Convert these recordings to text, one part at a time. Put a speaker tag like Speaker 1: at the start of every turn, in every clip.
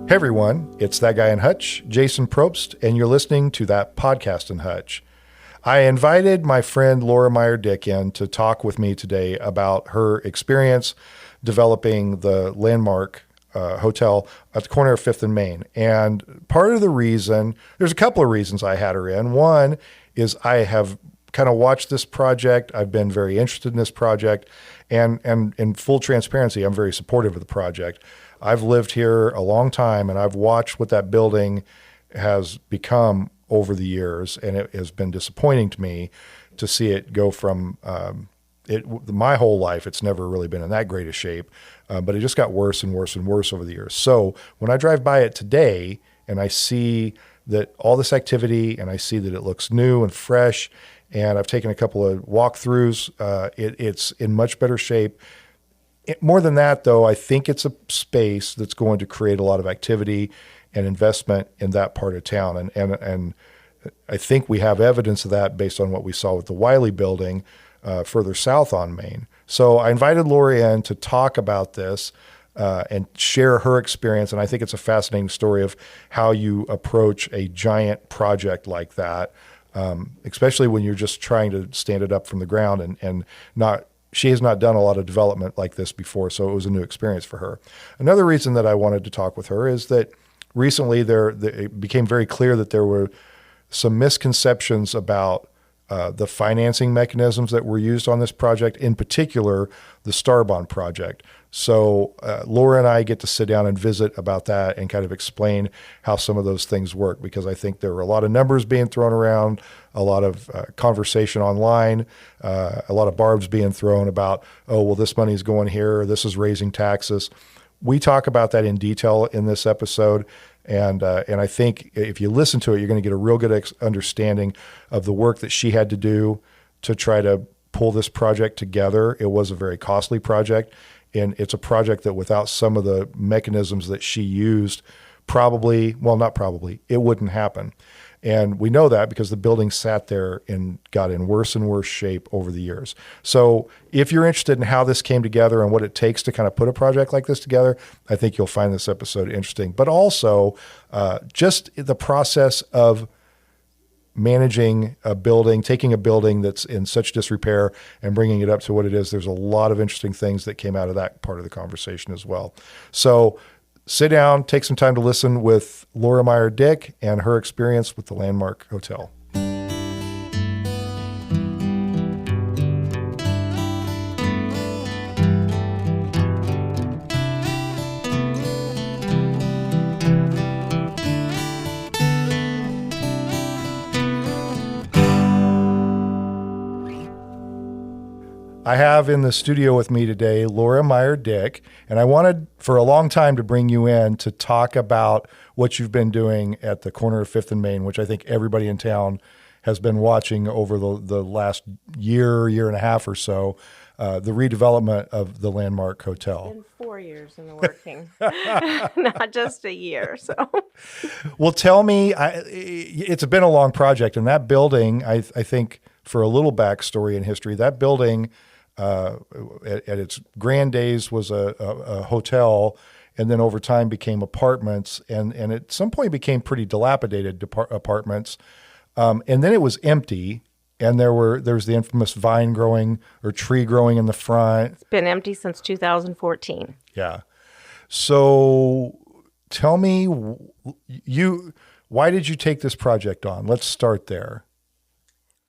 Speaker 1: Hey everyone, it's that guy in Hutch, Jason Probst, and you're listening to That Podcast in Hutch. I invited my friend Laura Meyer Dick in to talk with me today about her experience developing the Landmark Hotel at the corner of 5th and Main. And part of the reason, there's a couple of reasons I had her in. One is I have kind of watched this project. I've been very interested in this project, and in full transparency, I'm very supportive of the project. I've lived here a long time, and I've watched what that building has become over the years, and it has been disappointing to me to see it go from my whole life. It's never really been in that great a shape, but it just got worse and worse and worse over the years. So when I drive by it today and I see that all this activity, and I see that it looks new and fresh, and I've taken a couple of walkthroughs, it's in much better shape. More than that, though, I think it's a space that's going to create a lot of activity and investment in that part of town. And I think we have evidence of that based on what we saw with the Wiley building further south on Main. So I invited Laura in to talk about this and share her experience. And I think it's a fascinating story of how you approach a giant project like that, especially when you're just trying to stand it up from the ground and not. She has not done a lot of development like this before, so it was a new experience for her. Another reason that I wanted to talk with her is that recently it became very clear that there were some misconceptions about the financing mechanisms that were used on this project, in particular, the Star Bond project. So Laura and I get to sit down and visit about that and kind of explain how some of those things work, because I think there were a lot of numbers being thrown around, a lot of conversation online, a lot of barbs being thrown about, oh, well, this money is going here, or this is raising taxes. We talk about that in detail in this episode. And I think if you listen to it, you're going to get a real good understanding of the work that she had to do to try to pull this project together. It was a very costly project, and it's a project that without some of the mechanisms that she used, it wouldn't happen. And we know that because the building sat there and got in worse and worse shape over the years. So if you're interested in how this came together and what it takes to kind of put a project like this together, I think you'll find this episode interesting. But also just the process of managing a building, taking a building that's in such disrepair and bringing it up to what it is. There's a lot of interesting things that came out of that part of the conversation as well. So sit down, take some time to listen with Laura Meyer Dick and her experience with the Landmark Hotel. I have in the studio with me today Laura Meyer Dick, and I wanted for a long time to bring you in to talk about what you've been doing at the corner of 5th and Main, which I think everybody in town has been watching over the last year and a half or so, the redevelopment of the Landmark Hotel.
Speaker 2: It's been 4 years in the working, not just a year. So,
Speaker 1: well, tell me, it's been a long project, and that building, I think, for a little backstory in history, that building at its grand days was a hotel, and then over time became apartments, and at some point became pretty dilapidated apartments, and then it was empty, and there was the infamous vine growing or tree growing in the front.
Speaker 2: It's been empty since 2014.
Speaker 1: Yeah. So tell me, why did you take this project on? Let's start there.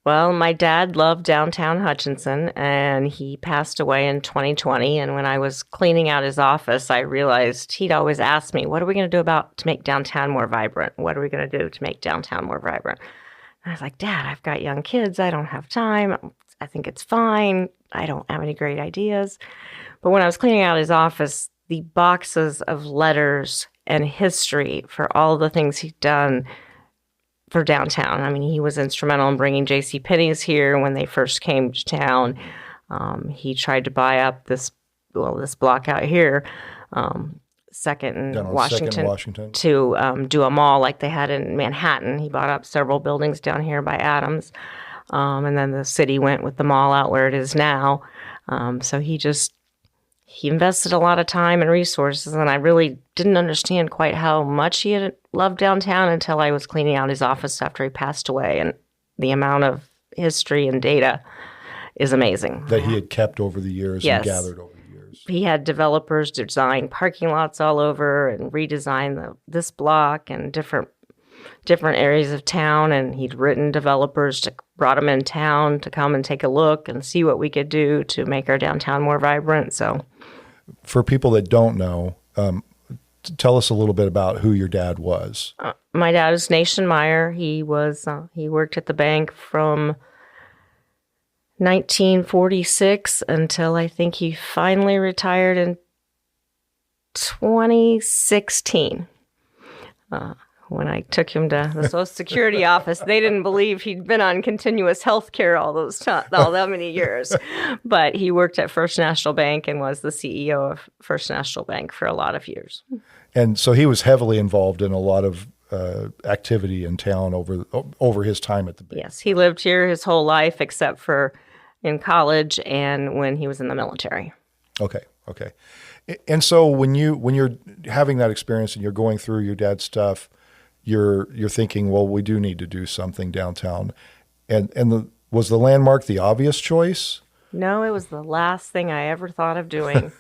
Speaker 2: Well, my dad loved downtown Hutchinson, and he passed away in 2020. And when I was cleaning out his office, I realized he'd always ask me, what are we going to do to make downtown more vibrant? What are we going to do to make downtown more vibrant? And I was like, Dad, I've got young kids. I don't have time. I think it's fine. I don't have any great ideas. But when I was cleaning out his office, the boxes of letters and history for all the things he'd done for downtown. I mean, he was instrumental in bringing JCPenney's here when they first came to town. He tried to buy up this block out here, Second and Washington, to do a mall like they had in Manhattan. He bought up several buildings down here by Adams. And then the city went with the mall out where it is now. So he he invested a lot of time and resources, and I really didn't understand quite how much he had loved downtown until I was cleaning out his office after he passed away. And the amount of history and data is amazing.
Speaker 1: That he had kept over the years and gathered over the years.
Speaker 2: He had developers design parking lots all over and redesign this block and different areas of town, and he'd written developers brought them in town to come and take a look and see what we could do to make our downtown more vibrant. So,
Speaker 1: for people that don't know, tell us a little bit about who your dad was.
Speaker 2: My dad is Nation Meyer. He worked at the bank from 1946 until I think he finally retired in 2016. When I took him to the Social Security office, they didn't believe he'd been on continuous health care all that many years. But he worked at First National Bank and was the CEO of First National Bank for a lot of years.
Speaker 1: And so he was heavily involved in a lot of activity in town over his time at the bank.
Speaker 2: Yes, he lived here his whole life except for in college and when he was in the military.
Speaker 1: Okay. And so when you're having that experience and you're going through your dad's stuff, you're thinking, well, we do need to do something downtown. And was the Landmark the obvious choice?
Speaker 2: No, it was the last thing I ever thought of doing.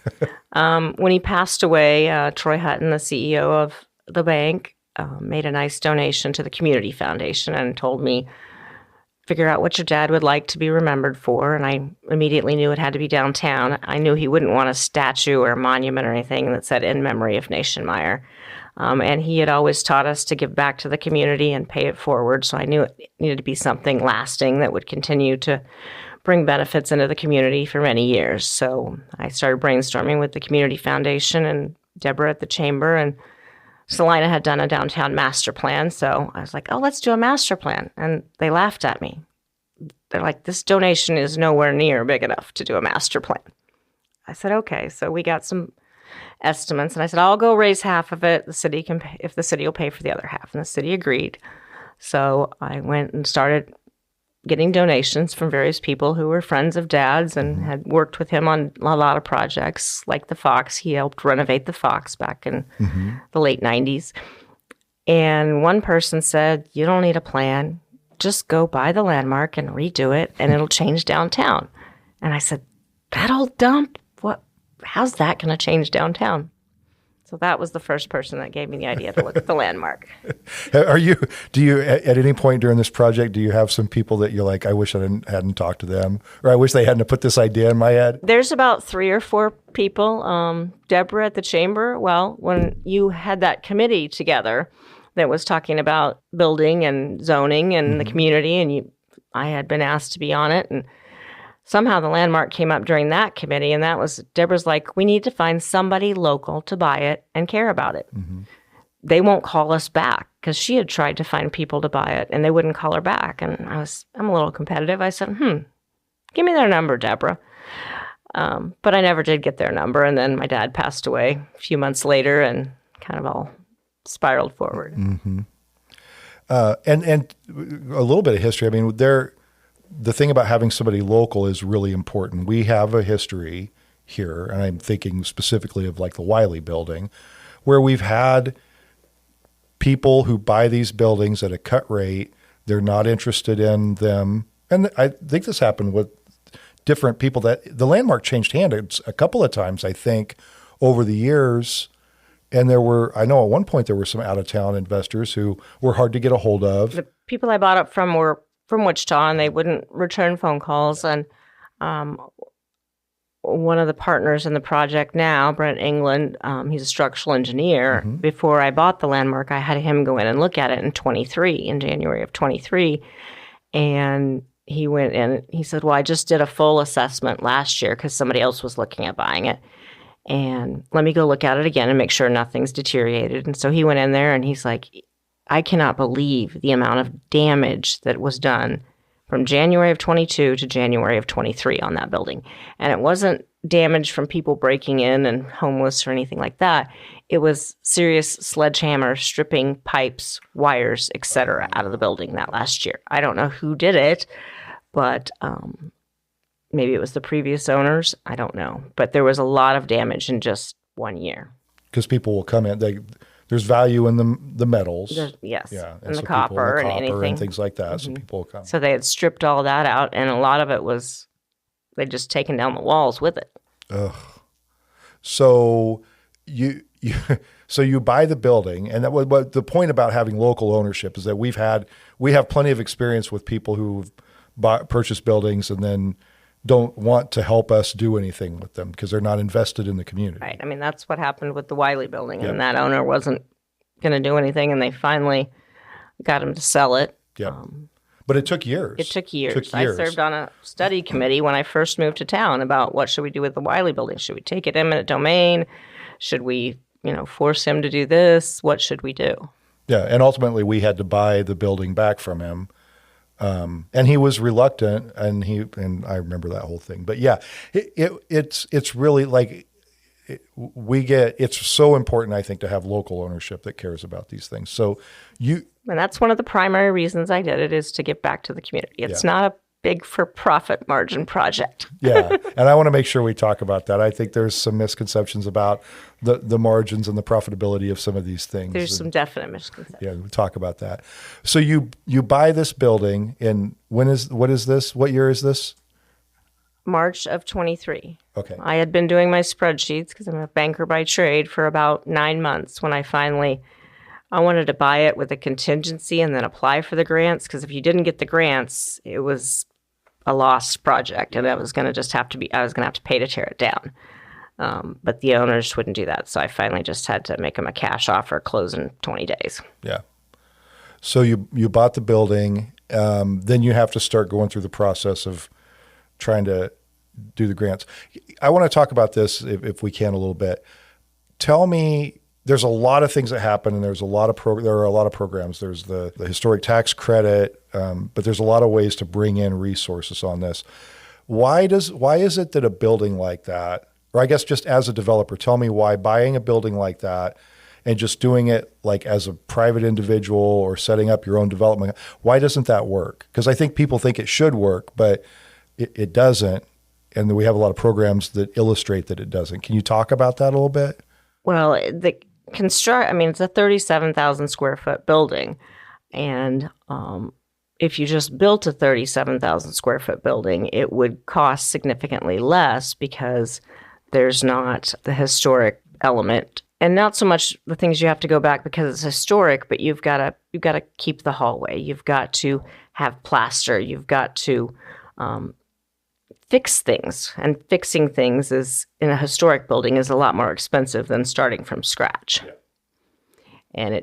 Speaker 2: When he passed away, Troy Hutton, the CEO of the bank, made a nice donation to the Community Foundation and told me, figure out what your dad would like to be remembered for. And I immediately knew it had to be downtown. I knew he wouldn't want a statue or a monument or anything that said in memory of Nation Meyer. And he had always taught us to give back to the community and pay it forward. So I knew it needed to be something lasting that would continue to bring benefits into the community for many years. So I started brainstorming with the Community Foundation and Deborah at the Chamber, and Salina had done a downtown master plan. So I was like, oh, let's do a master plan. And they laughed at me. They're like, this donation is nowhere near big enough to do a master plan. I said, okay. So we got some estimates, and I said, I'll go raise half of it. The city can pay, if the city will pay for the other half. And the city agreed. So I went and started getting donations from various people who were friends of Dad's and had worked with him on a lot of projects, like the Fox. He helped renovate the Fox back in the late 90s. And one person said, you don't need a plan. Just go buy the Landmark and redo it, and it'll change downtown. And I said, that old dump? How's that going to change downtown? So that was the first person that gave me the idea to look at the Landmark.
Speaker 1: Do you, at any point during this project, do you have some people that you're like, I wish I hadn't talked to them, or I wish they hadn't put this idea in my head?
Speaker 2: There's about 3 or 4 people. Deborah at the Chamber, well, when you had that committee together that was talking about building and zoning and the community, and I had been asked to be on it, and somehow the Landmark came up during that committee, and that was, Deborah's like, we need to find somebody local to buy it and care about it. They won't call us back, because she had tried to find people to buy it, and they wouldn't call her back. And I'm a little competitive. I said, give me their number, Deborah. But I never did get their number, and then my dad passed away a few months later, and kind of all spiraled forward.
Speaker 1: And a little bit of history. I mean, the thing about having somebody local is really important. We have a history here, and I'm thinking specifically of like the Wiley building, where we've had people who buy these buildings at a cut rate. They're not interested in them. And I think this happened with different people, that the Landmark changed hands a couple of times, I think, over the years. And I know at one point there were some out-of-town investors who were hard to get a hold of.
Speaker 2: The people I bought it from were from Wichita, and they wouldn't return phone calls. And one of the partners in the project now, Brent England, he's a structural engineer. Before I bought the Landmark, I had him go in and look at it in January of 23. And he went in, he said, well, I just did a full assessment last year because somebody else was looking at buying it. And let me go look at it again and make sure nothing's deteriorated. And so he went in there and he's like, I cannot believe the amount of damage that was done from January of 22 to January of 23 on that building. And it wasn't damage from people breaking in and homeless or anything like that. It was serious sledgehammer stripping pipes, wires, etc. out of the building that last year. I don't know who did it, but Maybe it was the previous owners. I don't know. But there was a lot of damage in just 1 year.
Speaker 1: Because people will come in. There's value in the metals.
Speaker 2: Yes.
Speaker 1: Yeah.
Speaker 2: And
Speaker 1: so
Speaker 2: the copper
Speaker 1: and
Speaker 2: and anything.
Speaker 1: and things like that. So people will come.
Speaker 2: So they had stripped all that out, and a lot of it was they'd just taken down the walls with it.
Speaker 1: Ugh. So you so you buy the building, and what the point about having local ownership is that we have plenty of experience with people who've purchased buildings and then don't want to help us do anything with them because they're not invested in the community.
Speaker 2: Right. I mean, that's what happened with the Wiley building, and that owner wasn't going to do anything, and they finally got him to sell it.
Speaker 1: Yeah. But it took years.
Speaker 2: It took years. I served on a study committee when I first moved to town about what should we do with the Wiley building. Should we take it eminent domain? Should we, force him to do this? What should we do?
Speaker 1: Yeah, and ultimately we had to buy the building back from him. And he was reluctant, and I remember that whole thing. But yeah, it's really like it's so important, I think, to have local ownership that cares about these things. So
Speaker 2: and that's one of the primary reasons I did it, is to give back to the community. It's not a big for-profit margin project.
Speaker 1: Yeah, and I want to make sure we talk about that. I think there's some misconceptions about the margins and the profitability of some of these things.
Speaker 2: There's some definite misconceptions.
Speaker 1: Yeah, we'll talk about that. So you buy this building, and what is this? What year is this?
Speaker 2: March of 23.
Speaker 1: Okay.
Speaker 2: I had been doing my spreadsheets because I'm a banker by trade for about 9 months when I wanted to buy it with a contingency and then apply for the grants, because if you didn't get the grants, it was a lost project, and I was going to have to pay to tear it down. But the owners wouldn't do that, so I finally just had to make them a cash offer, close in 20 days.
Speaker 1: Yeah. So you bought the building, then you have to start going through the process of trying to do the grants. I want to talk about this if we can a little bit. Tell me, there's a lot of things that happen, and there are a lot of programs. There's the historic tax credit, but there's a lot of ways to bring in resources on this. Why is it that a building like that, or I guess just as a developer, tell me why buying a building like that and just doing it like as a private individual or setting up your own development, why doesn't that work? Because I think people think it should work, but it doesn't. And we have a lot of programs that illustrate that it doesn't. Can you talk about that a little bit?
Speaker 2: Well, it's a 37,000 square foot building. And if you just built a 37,000 square foot building, it would cost significantly less because there's not the historic element, and not so much the things you have to go back because it's historic, but you've got to keep the hallway. You've got to have plaster. You've got to fix things, and fixing things in a historic building is a lot more expensive than starting from scratch. Yeah. And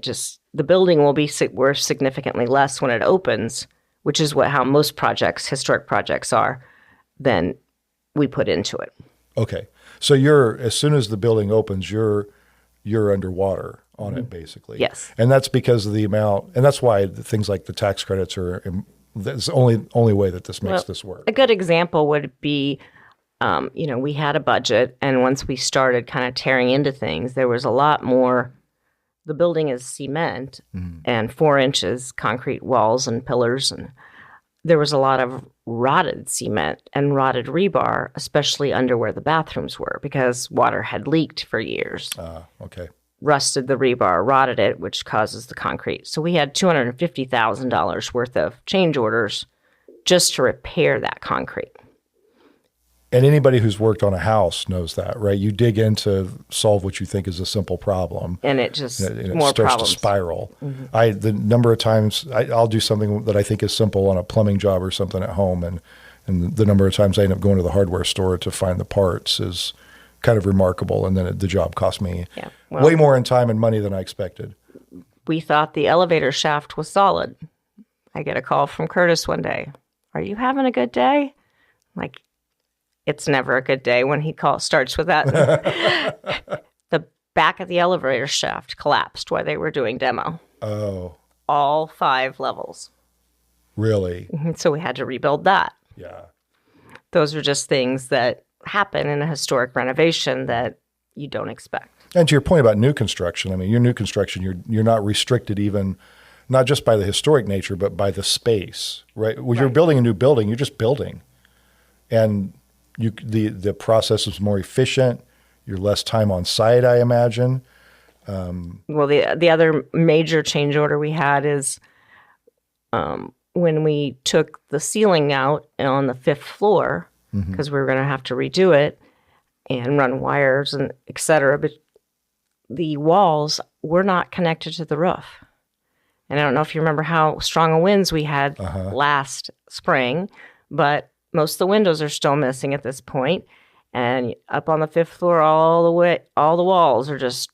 Speaker 2: the building will be worth significantly less when it opens, which is how most historic projects are, than we put into it.
Speaker 1: Okay. So as soon as the building opens, you're underwater on it, basically.
Speaker 2: Yes.
Speaker 1: And that's because of the amount, and that's why things like the tax credits that's the only way that this makes this work.
Speaker 2: A good example would be, we had a budget, and once we started kind of tearing into things, there was a lot more. The building is cement and 4 inches concrete walls and pillars, and there was a lot of rotted cement and rotted rebar, especially under where the bathrooms were, because water had leaked for years.
Speaker 1: Okay.
Speaker 2: Rusted the rebar, rotted it, which causes the concrete. So we had $250,000 worth of change orders just to repair that concrete.
Speaker 1: And anybody who's worked on a house knows that, right? You dig in to solve what you think is a simple problem,
Speaker 2: and it just
Speaker 1: more starts problems. To spiral. Mm-hmm. The number of times I'll do something that I think is simple on a plumbing job or something at home, and the number of times I end up going to the hardware store to find the parts is kind of remarkable, and then the job cost me way more in time and money than I expected.
Speaker 2: We thought the elevator shaft was solid. I get a call from Curtis one day. Are you having a good day? Like, it's never a good day when he starts with that. The back of the elevator shaft collapsed while they were doing demo.
Speaker 1: Oh.
Speaker 2: All 5 levels.
Speaker 1: Really?
Speaker 2: So we had to rebuild that.
Speaker 1: Yeah.
Speaker 2: Those are just things that happen in a historic renovation that you don't expect.
Speaker 1: And to your point about new construction, I mean, your new construction, you're not restricted even, not just by the historic nature, but by the space, right? When you're building a new building, you're just building. And the process is more efficient. You're less time on site, I imagine.
Speaker 2: Well, the other major change order we had is when we took the ceiling out on the 5th floor, because we were going to have to redo it and run wires and et cetera, but the walls were not connected to the roof. And I don't know if you remember how strong of winds we had last spring, but most of the windows are still missing at this point. And up on the 5th floor, all the walls are just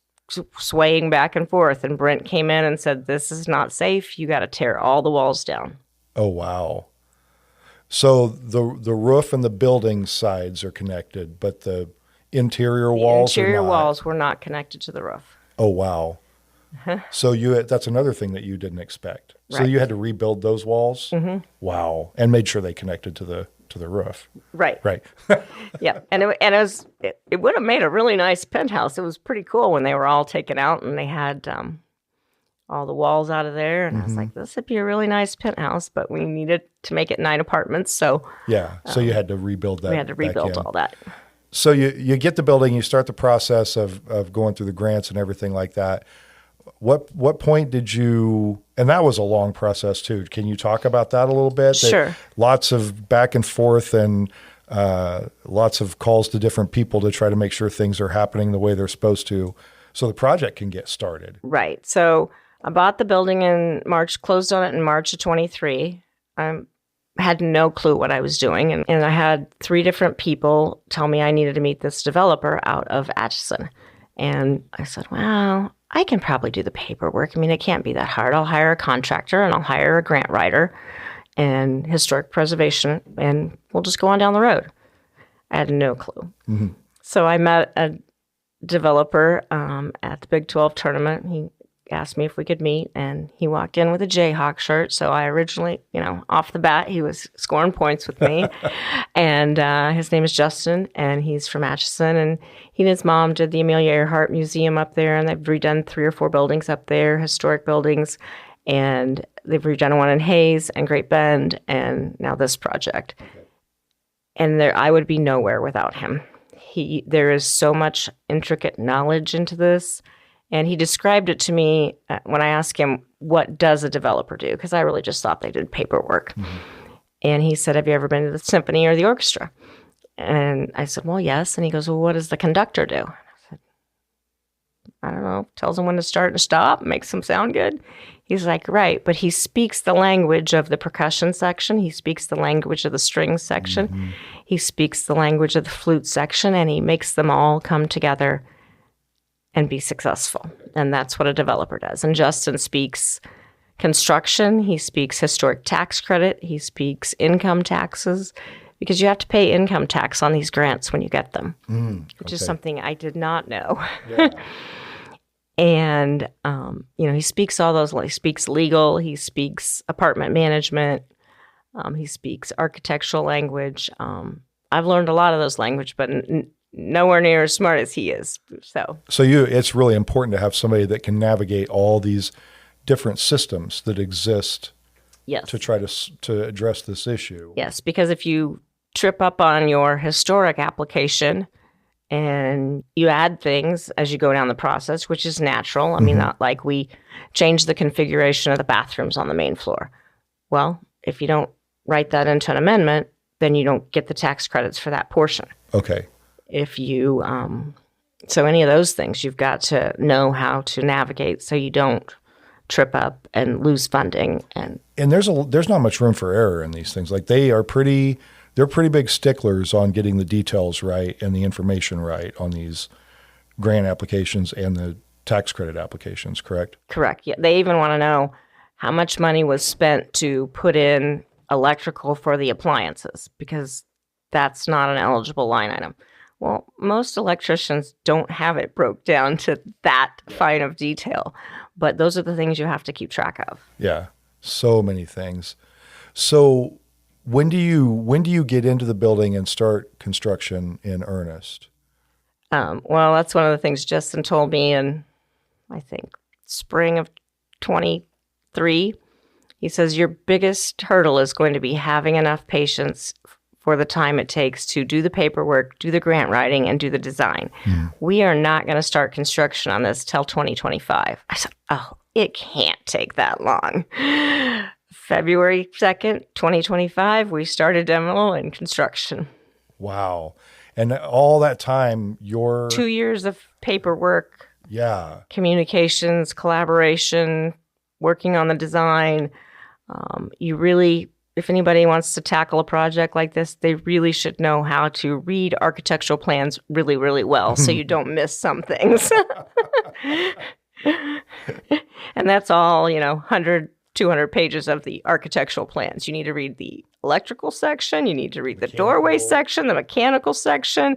Speaker 2: swaying back and forth. And Brent came in and said, "This is not safe. You got to tear all the walls down."
Speaker 1: Oh, wow. So the roof and the building sides are connected, but the interior walls are not.
Speaker 2: Interior walls were not connected to the roof.
Speaker 1: Oh, wow. So that's another thing that you didn't expect.
Speaker 2: Right.
Speaker 1: So you had to rebuild those walls? Wow. And made sure they connected to the roof.
Speaker 2: Right.
Speaker 1: Right.
Speaker 2: Yeah. And it would have made a really nice penthouse. It was pretty cool when they were all taken out and they had all the walls out of there. And I was like, this would be a really nice penthouse, but we needed to make it 9 apartments. So
Speaker 1: yeah. So you had to rebuild that.
Speaker 2: We had to rebuild all that.
Speaker 1: So you get the building, you start the process of going through the grants and everything like that. What point did you, and that was a long process too. Can you talk about that a little bit?
Speaker 2: Sure.
Speaker 1: Lots of back and forth and lots of calls to different people to try to make sure things are happening the way they're supposed to so the project can get started.
Speaker 2: Right. So I bought the building in March, closed on it in March of 23. I had no clue what I was doing. And I had 3 different people tell me I needed to meet this developer out of Hutchinson. And I said, well, I can probably do the paperwork. I mean, it can't be that hard. I'll hire a contractor and I'll hire a grant writer and historic preservation, and we'll just go on down the road. I had no clue. So I met a developer at the Big 12 tournament. He asked me if we could meet, and he walked in with a Jayhawk shirt. So I originally, off the bat, he was scoring points with me. And his name is Justin, and he's from Hutchinson. And he and his mom did the Amelia Earhart Museum up there, and they've redone 3 or 4 buildings up there, historic buildings. And they've redone one in Hayes and Great Bend, and now this project. And I would be nowhere without him. There is so much intricate knowledge into this. And he described it to me when I asked him, what does a developer do? Because I really just thought they did paperwork. And he said, have you ever been to the symphony or the orchestra? And I said, well, yes. And he goes, well, what does the conductor do? And I said, I don't know. Tells them when to start and stop, makes them sound good. He's like, right. But he speaks the language of the percussion section. He speaks the language of the strings section. He speaks the language of the flute section, and he makes them all come together and be successful. And that's what a developer does. And Justin speaks construction. He speaks historic tax credit. He speaks income taxes, because you have to pay income tax on these grants when you get them, which is something I did not know. Yeah. And, he speaks all those. He speaks legal. He speaks apartment management. He speaks architectural language. I've learned a lot of those language, but nowhere near as smart as he is. So
Speaker 1: it's really important to have somebody that can navigate all these different systems that exist.
Speaker 2: Yes.
Speaker 1: To try to address this issue.
Speaker 2: Yes, because if you trip up on your historic application and you add things as you go down the process, which is natural. I mean, not like we change the configuration of the bathrooms on the main floor. Well, if you don't write that into an amendment, then you don't get the tax credits for that portion. Okay. If you, so any of those things, you've got to know how to navigate so you don't trip up and lose funding. And
Speaker 1: there's not much room for error in these things. Like they're pretty big sticklers on getting the details right and the information right on these grant applications and the tax credit applications, correct?
Speaker 2: Correct. Yeah. They even want to know how much money was spent to put in electrical for the appliances, because that's not an eligible line item. Well, most electricians don't have it broke down to that fine of detail, but those are the things you have to keep track of.
Speaker 1: Yeah, so many things. So when do you get into the building and start construction in earnest?
Speaker 2: Well, that's one of the things Justin told me in, I think, spring of 23. He says, your biggest hurdle is going to be having enough patients for the time it takes to do the paperwork, do the grant writing, and do the design. We are not going to start construction on this till 2025. I said, oh, it can't take that long. February 2nd, 2025, we started demo and construction.
Speaker 1: Wow. And all that time,
Speaker 2: 2 years of paperwork,
Speaker 1: yeah,
Speaker 2: communications, collaboration, working on the design. You really, if anybody wants to tackle a project like this, they really should know how to read architectural plans really, really well so you don't miss some things. And that's all, 100, 200 pages of the architectural plans. You need to read the electrical section. You need to read the doorway section, the mechanical section,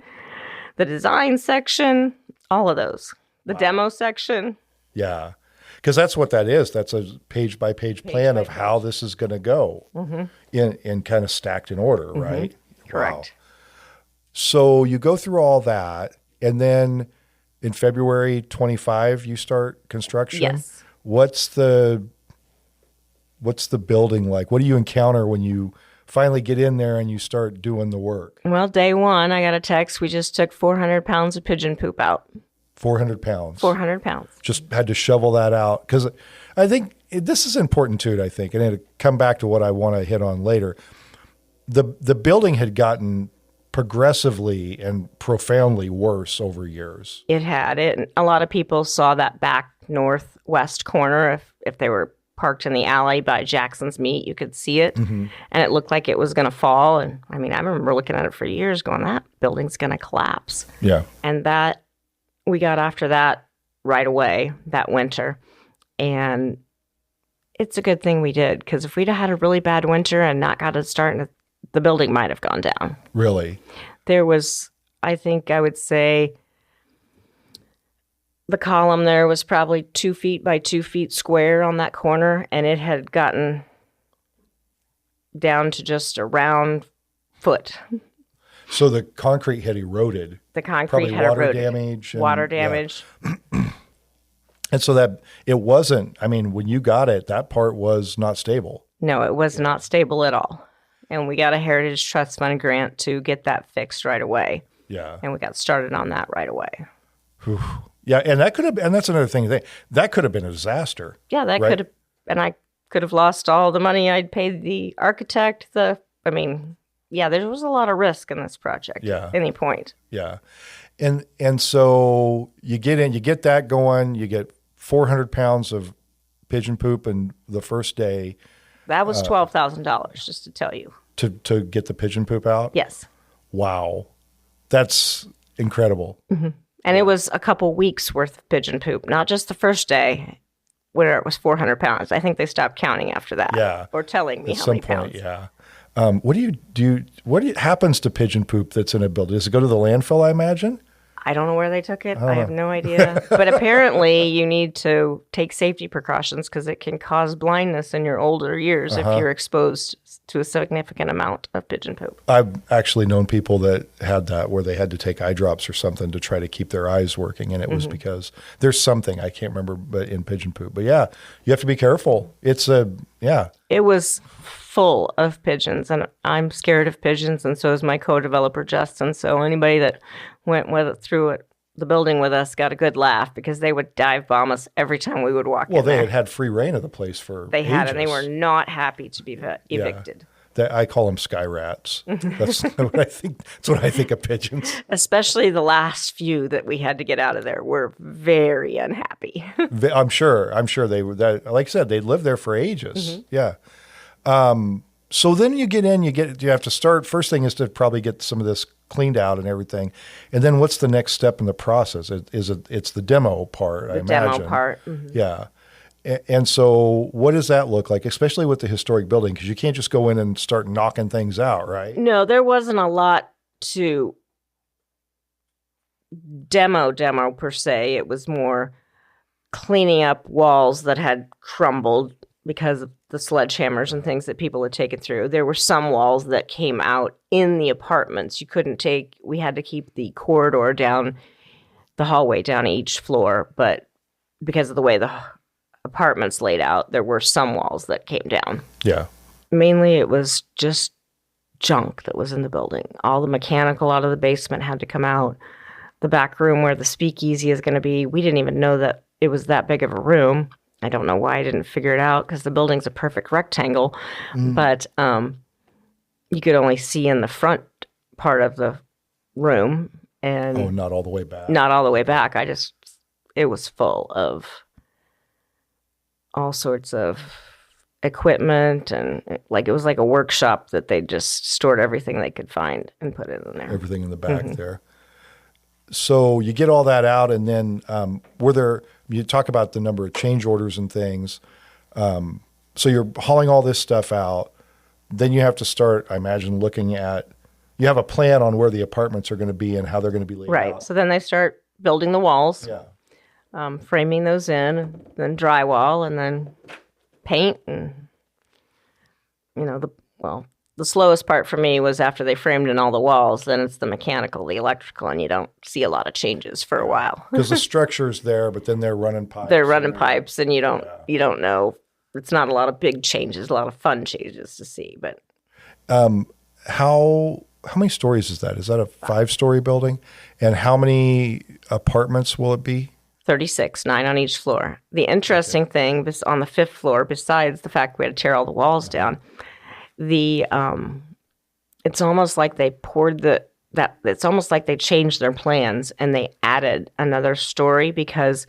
Speaker 2: the design section, all of those. The demo section.
Speaker 1: Yeah. Because that's what that is. That's a page-by-page plan of how this is going to go in kind of stacked in order, right?
Speaker 2: Correct.
Speaker 1: Wow. So you go through all that, and then in February 25, you start construction?
Speaker 2: Yes.
Speaker 1: What's the building like? What do you encounter when you finally get in there and you start doing the work?
Speaker 2: Well, day one, I got a text. We just took 400 pounds of pigeon poop out.
Speaker 1: 400 pounds.
Speaker 2: 400 pounds.
Speaker 1: Just had to shovel that out. Because I think this is important too, I think. And it'll come back to what I want to hit on later. The building had gotten progressively and profoundly worse over years.
Speaker 2: It had it. A lot of people saw that back northwest corner. If they were parked in the alley by Jackson's Meat, you could see it. And it looked like it was going to fall. And I mean, I remember looking at it for years going, that building's going to collapse.
Speaker 1: Yeah.
Speaker 2: And we got after that right away that winter. And it's a good thing we did, because if we'd have had a really bad winter and not got it started, the building might have gone down.
Speaker 1: Really?
Speaker 2: There was, I think I would say, the column there was probably 2 feet by 2 feet square on that corner, and it had gotten down to just a round foot.
Speaker 1: So the concrete had eroded.
Speaker 2: The concrete
Speaker 1: Probably
Speaker 2: had
Speaker 1: water
Speaker 2: eroded.
Speaker 1: damage.
Speaker 2: Water damage.
Speaker 1: Yeah. And so that it wasn't, I mean, when you got it, that part was not stable.
Speaker 2: No, it was not stable at all. And we got a Heritage Trust Fund grant to get that fixed right away.
Speaker 1: Yeah.
Speaker 2: And we got started on that right away.
Speaker 1: Whew. Yeah, and that could have, and that's another thing. That could have been a disaster.
Speaker 2: Yeah, that could have, and I could have lost all the money I'd paid the architect. There was a lot of risk in this project.
Speaker 1: Yeah.
Speaker 2: At any point.
Speaker 1: Yeah, and so you get in, you get that going, you get 400 pounds of pigeon poop in the first day.
Speaker 2: That was $12,000, just to tell you.
Speaker 1: To get the pigeon poop out?
Speaker 2: Yes.
Speaker 1: Wow, that's incredible.
Speaker 2: And it was a couple weeks worth of pigeon poop, not just the first day where it was 400 pounds. I think they stopped counting after that.
Speaker 1: Yeah.
Speaker 2: Or telling me
Speaker 1: At
Speaker 2: how
Speaker 1: some
Speaker 2: many
Speaker 1: point,
Speaker 2: pounds.
Speaker 1: yeah. What do you do? Happens to pigeon poop that's in a building? Does it go to the landfill, I imagine?
Speaker 2: I don't know where they took it. I have no idea. But apparently you need to take safety precautions because it can cause blindness in your older years if you're exposed to a significant amount of pigeon poop.
Speaker 1: I've actually known people that had that, where they had to take eye drops or something to try to keep their eyes working. And it was because there's something, I can't remember, but in pigeon poop. But yeah, you have to be careful. It
Speaker 2: was full of pigeons, and I'm scared of pigeons, and so is my co-developer, Justin. So anybody that went through the building with us got a good laugh, because they would dive bomb us every time we would walk in there.
Speaker 1: Well, they had free reign of the place for
Speaker 2: They had,
Speaker 1: ages.
Speaker 2: and they were not happy to be evicted.
Speaker 1: I call them sky rats. That's what I think. That's what I think of pigeons.
Speaker 2: Especially the last few that we had to get out of there were very unhappy.
Speaker 1: I'm sure they were. Like I said, they lived there for ages. Yeah. So then you get in. You have to start. First thing is to probably get some of this cleaned out and everything. And then what's the next step in the process? It's the demo part. I imagine.
Speaker 2: Demo part.
Speaker 1: Yeah. And so what does that look like, especially with the historic building? Because you can't just go in and start knocking things out, right?
Speaker 2: No, there wasn't a lot to demo per se. It was more cleaning up walls that had crumbled because of the sledgehammers and things that people had taken through. There were some walls that came out in the apartments. We had to keep the corridor down, the hallway down each floor, but because of the way the apartments laid out, there were some walls that came down.
Speaker 1: Yeah.
Speaker 2: Mainly it was just junk that was in the building. All the mechanical out of the basement had to come out. The back room where the speakeasy is going to be, we didn't even know that it was that big of a room. I don't know why I didn't figure it out because the building's a perfect rectangle, but you could only see in the front part of the room. And
Speaker 1: not all the way back.
Speaker 2: Not all the way back. It was full of all sorts of equipment, and it was like a workshop that they just stored everything they could find and put it in there.
Speaker 1: Everything in the back there. So you get all that out, and then you talk about the number of change orders and things. So you're hauling all this stuff out. Then you have to start, I imagine, looking at, you have a plan on where the apartments are going to be and how they're going to be laid out.
Speaker 2: Right. So then they start building the walls, framing those in, and then drywall, and then paint. And, the slowest part for me was after they framed in all the walls, then it's the mechanical, the electrical, and you don't see a lot of changes for a while.
Speaker 1: Because the structure's there, but then they're running pipes.
Speaker 2: They're running pipes, and you don't know. It's not a lot of big changes, a lot of fun changes to see. But
Speaker 1: how many stories is that? Is that a 5-story building? And how many apartments will it be?
Speaker 2: 36, 9 on each floor. The interesting thing on the 5th floor, besides the fact we had to tear all the walls down, it's almost like they it's almost like they changed their plans and they added another story because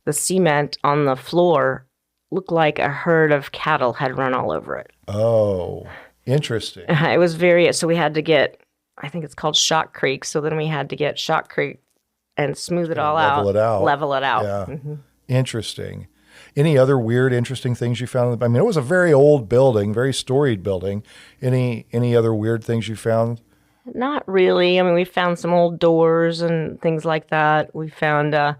Speaker 2: the cement on the floor looked like a herd of cattle had run all over it.
Speaker 1: Oh, interesting.
Speaker 2: It was so we had to get, I think it's called shotcrete. So then we had to get shotcrete and smooth it all out. Level it out.
Speaker 1: Yeah. Interesting. Any other weird, interesting things you found? I mean, it was a very old building, very storied building. Any other weird things you found?
Speaker 2: Not really. I mean, we found some old doors and things like that. We found a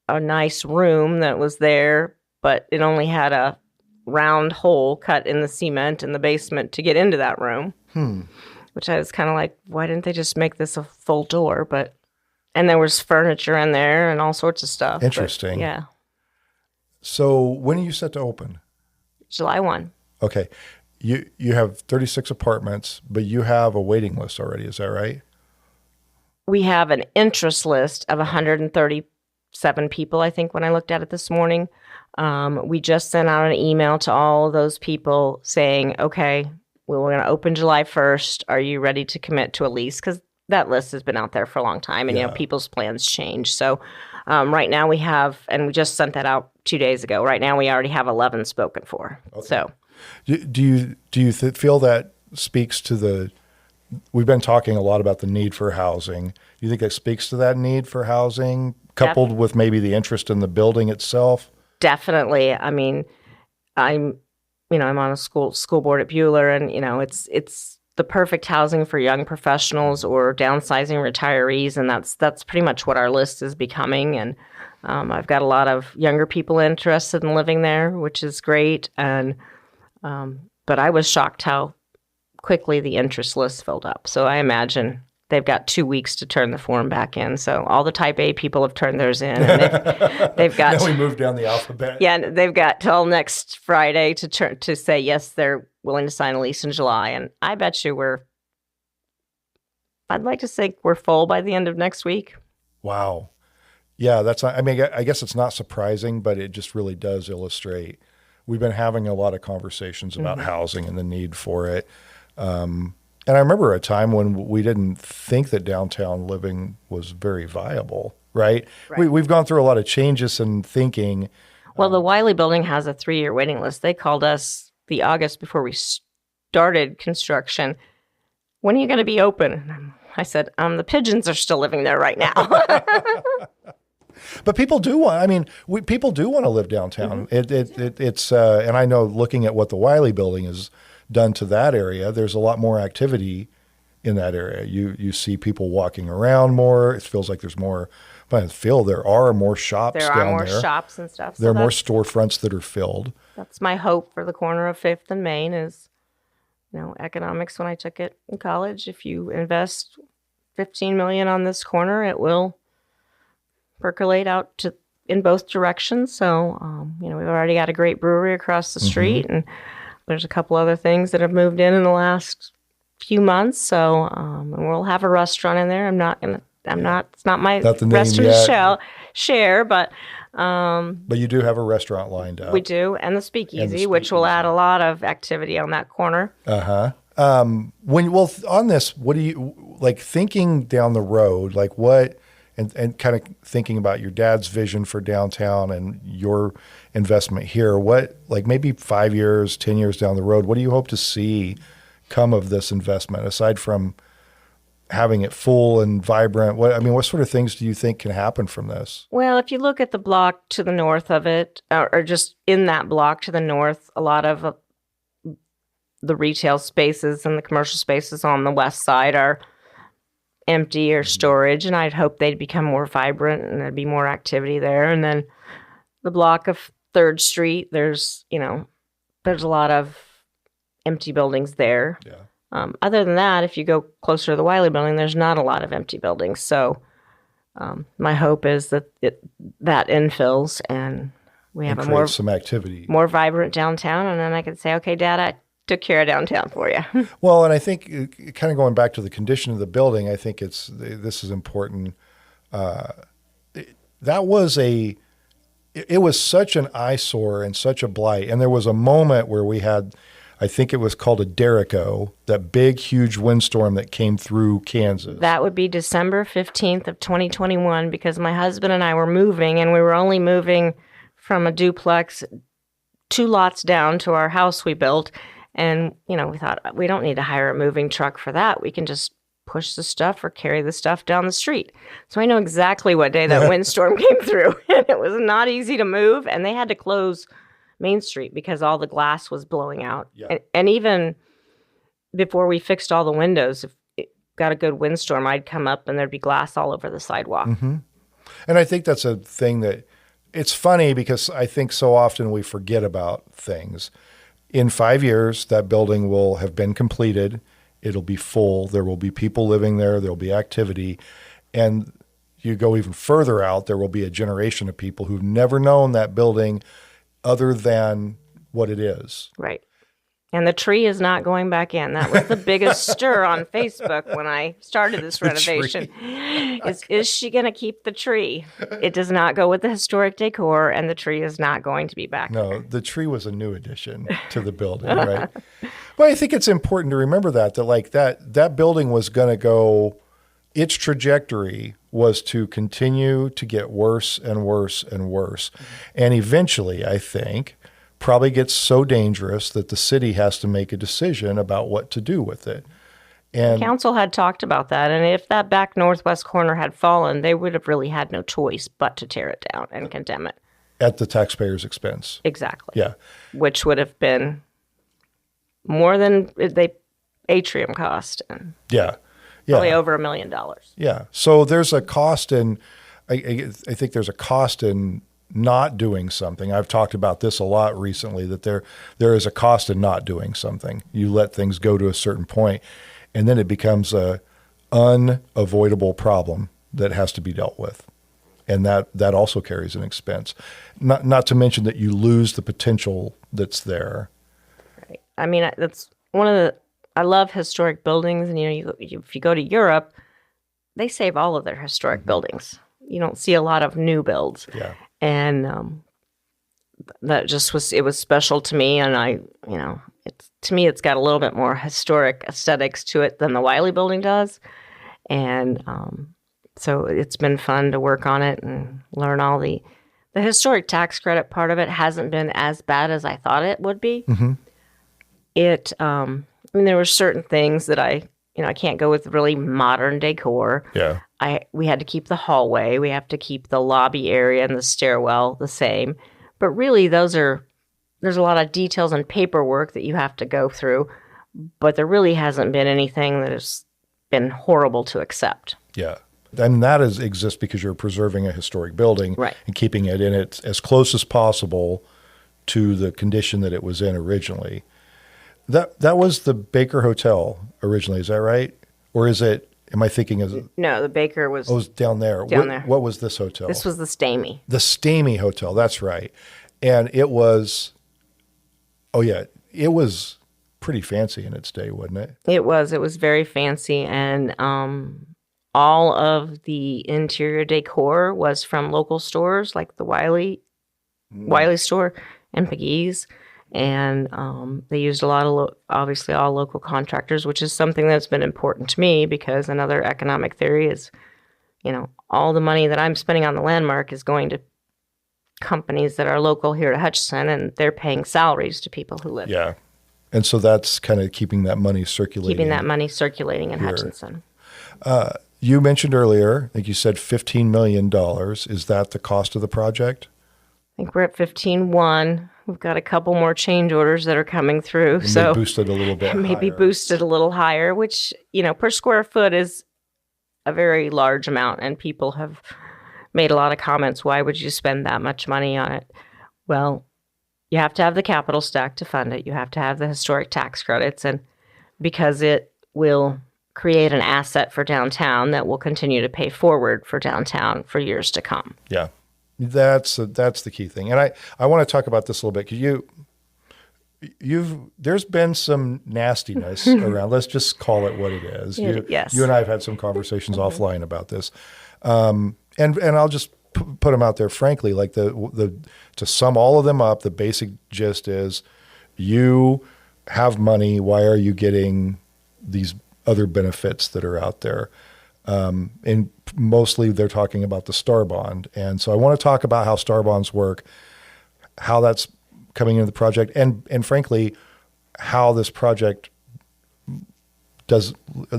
Speaker 2: nice room that was there, but it only had a round hole cut in the cement in the basement to get into that room. Which I was kind of like, why didn't they just make this a full door? And there was furniture in there and all sorts of stuff.
Speaker 1: Interesting.
Speaker 2: Yeah.
Speaker 1: So when are you set to open?
Speaker 2: July 1.
Speaker 1: Okay. You have 36 apartments, but you have a waiting list already. Is that right?
Speaker 2: We have an interest list of 137 people, I think, when I looked at it this morning. We just sent out an email to all those people saying, okay, we're going to open July 1st. Are you ready to commit to a lease? Because that list has been out there for a long time, and people's plans change. So right now we have, and we just sent that out 2 days ago. Right now we already have 11 spoken for. Okay. So,
Speaker 1: do you feel that speaks to we've been talking a lot about the need for housing. Do you think that speaks to that need for housing, coupled with maybe the interest in the building itself?
Speaker 2: Definitely. I mean, I'm on a school board at Bueller, and it's the perfect housing for young professionals or downsizing retirees, and that's pretty much what our list is becoming. And I've got a lot of younger people interested in living there, which is great. And but I was shocked how quickly the interest list filled up. So I imagine they've got 2 weeks to turn the form back in. So all the Type A people have turned theirs in. And they've got.
Speaker 1: Now we moved down the alphabet.
Speaker 2: Yeah, they've got till next Friday to say yes, they're willing to sign a lease in July. And I bet you I'd like to say we're full by the end of next week.
Speaker 1: Wow. Yeah, I guess it's not surprising, but it just really does illustrate. We've been having a lot of conversations about housing and the need for it. And I remember a time when we didn't think that downtown living was very viable, right? We've gone through a lot of changes in thinking.
Speaker 2: Well, the Wiley building has a 3-year waiting list. They called us the August before we started construction. When are you going to be open? And I said, the pigeons are still living there right now.
Speaker 1: But people do want. People do want to live downtown. It's and I know looking at what the Wiley building has done to that area, there's a lot more activity in that area. You see people walking around more. It feels like there's more. But I feel there are more shops down there.
Speaker 2: There are more shops and stuff.
Speaker 1: There are more storefronts that are filled.
Speaker 2: That's my hope for the corner of 5th and Main is, economics when I took it in college. If you invest $15 million on this corner, it will percolate out in both directions. So, we've already got a great brewery across the street, and there's a couple other things that have moved in the last few months. So we'll have a restaurant in there. It's not my
Speaker 1: Not the name
Speaker 2: restaurant
Speaker 1: yet.
Speaker 2: to share, but
Speaker 1: But you do have a restaurant lined up.
Speaker 2: we do, and the speakeasy, which will add a lot of activity on that corner.
Speaker 1: On this, what do you like thinking down the road? Like what, and kind of thinking about your dad's vision for downtown and your investment here. What, like maybe 5 years, 10 years down the road, what do you hope to see come of this investment aside from having it full and vibrant? What sort of things do you think can happen from this?
Speaker 2: Well, if you look at the block to the north of it, or just in that block to the north, a lot of the retail spaces and the commercial spaces on the west side are empty or storage, and I'd hope they'd become more vibrant and there'd be more activity there. And then the block of 3rd Street, there's a lot of empty buildings there.
Speaker 1: Yeah.
Speaker 2: Other than that, if you go closer to the Wiley building, there's not a lot of empty buildings. So my hope is that that infills and we have
Speaker 1: some activity,
Speaker 2: more vibrant downtown. And then I can say, okay, Dad, I took care of downtown for you.
Speaker 1: Well, and I think kind of going back to the condition of the building, I think this is important. It was such an eyesore and such a blight. And there was a moment where we had, I think it was called a Derrico, that big, huge windstorm that came through Kansas.
Speaker 2: That would be December 15th of 2021, because my husband and I were moving, and we were only moving from a duplex 2 lots down to our house we built. And, we thought, we don't need to hire a moving truck for that. We can just push the stuff or carry the stuff down the street. So I know exactly what day that windstorm came through. And it was not easy to move. And they had to close Main Street because all the glass was blowing out. Yeah. And even before we fixed all the windows, if it got a good windstorm, I'd come up and there'd be glass all over the sidewalk.
Speaker 1: Mm-hmm. And I think that's a thing that it's funny because I think so often we forget about things. In 5 years, that building will have been completed. It'll be full. There will be people living there. There'll be activity. And you go even further out, there will be a generation of people who've never known that building other than what it is.
Speaker 2: Right. And the tree is not going back in. That was the biggest stir on Facebook when I started this renovation. Is she going to keep the tree? It does not go with the historic decor, and the tree is not going to be back there.
Speaker 1: No, the tree was a new addition to the building, right? But I think it's important to remember that building was going to go, its trajectory was to continue to get worse and worse and worse. And eventually, I think, probably gets so dangerous that the city has to make a decision about what to do with it. And
Speaker 2: council had talked about that, and if that back northwest corner had fallen, they would have really had no choice but to tear it down and condemn it.
Speaker 1: At the taxpayers' expense.
Speaker 2: Exactly.
Speaker 1: Yeah.
Speaker 2: Which would have been more than the atrium cost. And
Speaker 1: yeah.
Speaker 2: Probably over $1 million.
Speaker 1: Yeah. So there's a cost in, I think there's a cost in not doing something. I've talked about this a lot recently, that there is a cost in not doing something. You let things go to a certain point, and then it becomes a unavoidable problem that has to be dealt with. And that also carries an expense. Not to mention that you lose the potential that's there.
Speaker 2: Right. I mean, that's one of the, I love historic buildings, and if you go to Europe, they save all of their historic buildings. You don't see a lot of new builds.
Speaker 1: Yeah.
Speaker 2: And that just it was special to me. And to me, it's got a little bit more historic aesthetics to it than the Wiley building does. And so it's been fun to work on it and learn all the historic tax credit part of it hasn't been as bad as I thought it would be.
Speaker 1: Mm-hmm.
Speaker 2: There were certain things that I can't go with really modern decor.
Speaker 1: Yeah.
Speaker 2: We had to keep the hallway. We have to keep the lobby area and the stairwell the same. But really, there's a lot of details and paperwork that you have to go through. But there really hasn't been anything that has been horrible to accept.
Speaker 1: Yeah. And that exists because you're preserving a historic building,
Speaker 2: right,
Speaker 1: and keeping it in it as close as possible to the condition that it was in originally. That was the Baker Hotel originally, is that right? Or is it, am I thinking of it?
Speaker 2: No, the Baker was...
Speaker 1: Oh, it was down there. What was this hotel?
Speaker 2: This was the Stamy.
Speaker 1: The Stamy Hotel, that's right. And it was, it was pretty fancy in its day, wasn't it?
Speaker 2: It was very fancy, and all of the interior decor was from local stores like the Wiley store and Pegues. And they used a lot of, obviously, all local contractors, which is something that's been important to me, because another economic theory is, all the money that I'm spending on the Landmark is going to companies that are local here to Hutchinson, and they're paying salaries to people who live
Speaker 1: Yeah. And so that's kind of keeping that money circulating.
Speaker 2: In Hutchinson.
Speaker 1: You mentioned earlier, I think you said $15 million. Is that the cost of the project?
Speaker 2: I think we're at 15.1. We've got a couple more change orders that are coming through.
Speaker 1: And
Speaker 2: so
Speaker 1: boosted a little bit
Speaker 2: maybe
Speaker 1: higher.
Speaker 2: boosted a little higher, which, per square foot is a very large amount. And people have made a lot of comments. Why would you spend that much money on it? Well, you have to have the capital stack to fund it. You have to have the historic tax credits. And because it will create an asset for downtown that will continue to pay forward for downtown for years to come.
Speaker 1: Yeah. That's the key thing. And I want to talk about this a little bit, because there's been some nastiness around. Let's just call it what it is.
Speaker 2: Yes.
Speaker 1: You and I have had some conversations offline about this. And I'll just put them out there frankly, like to sum all of them up, the basic gist is, you have money, why are you getting these other benefits that are out there? And mostly they're talking about the Star Bond. And so I want to talk about how Star Bonds work, how that's coming into the project, and frankly, how this project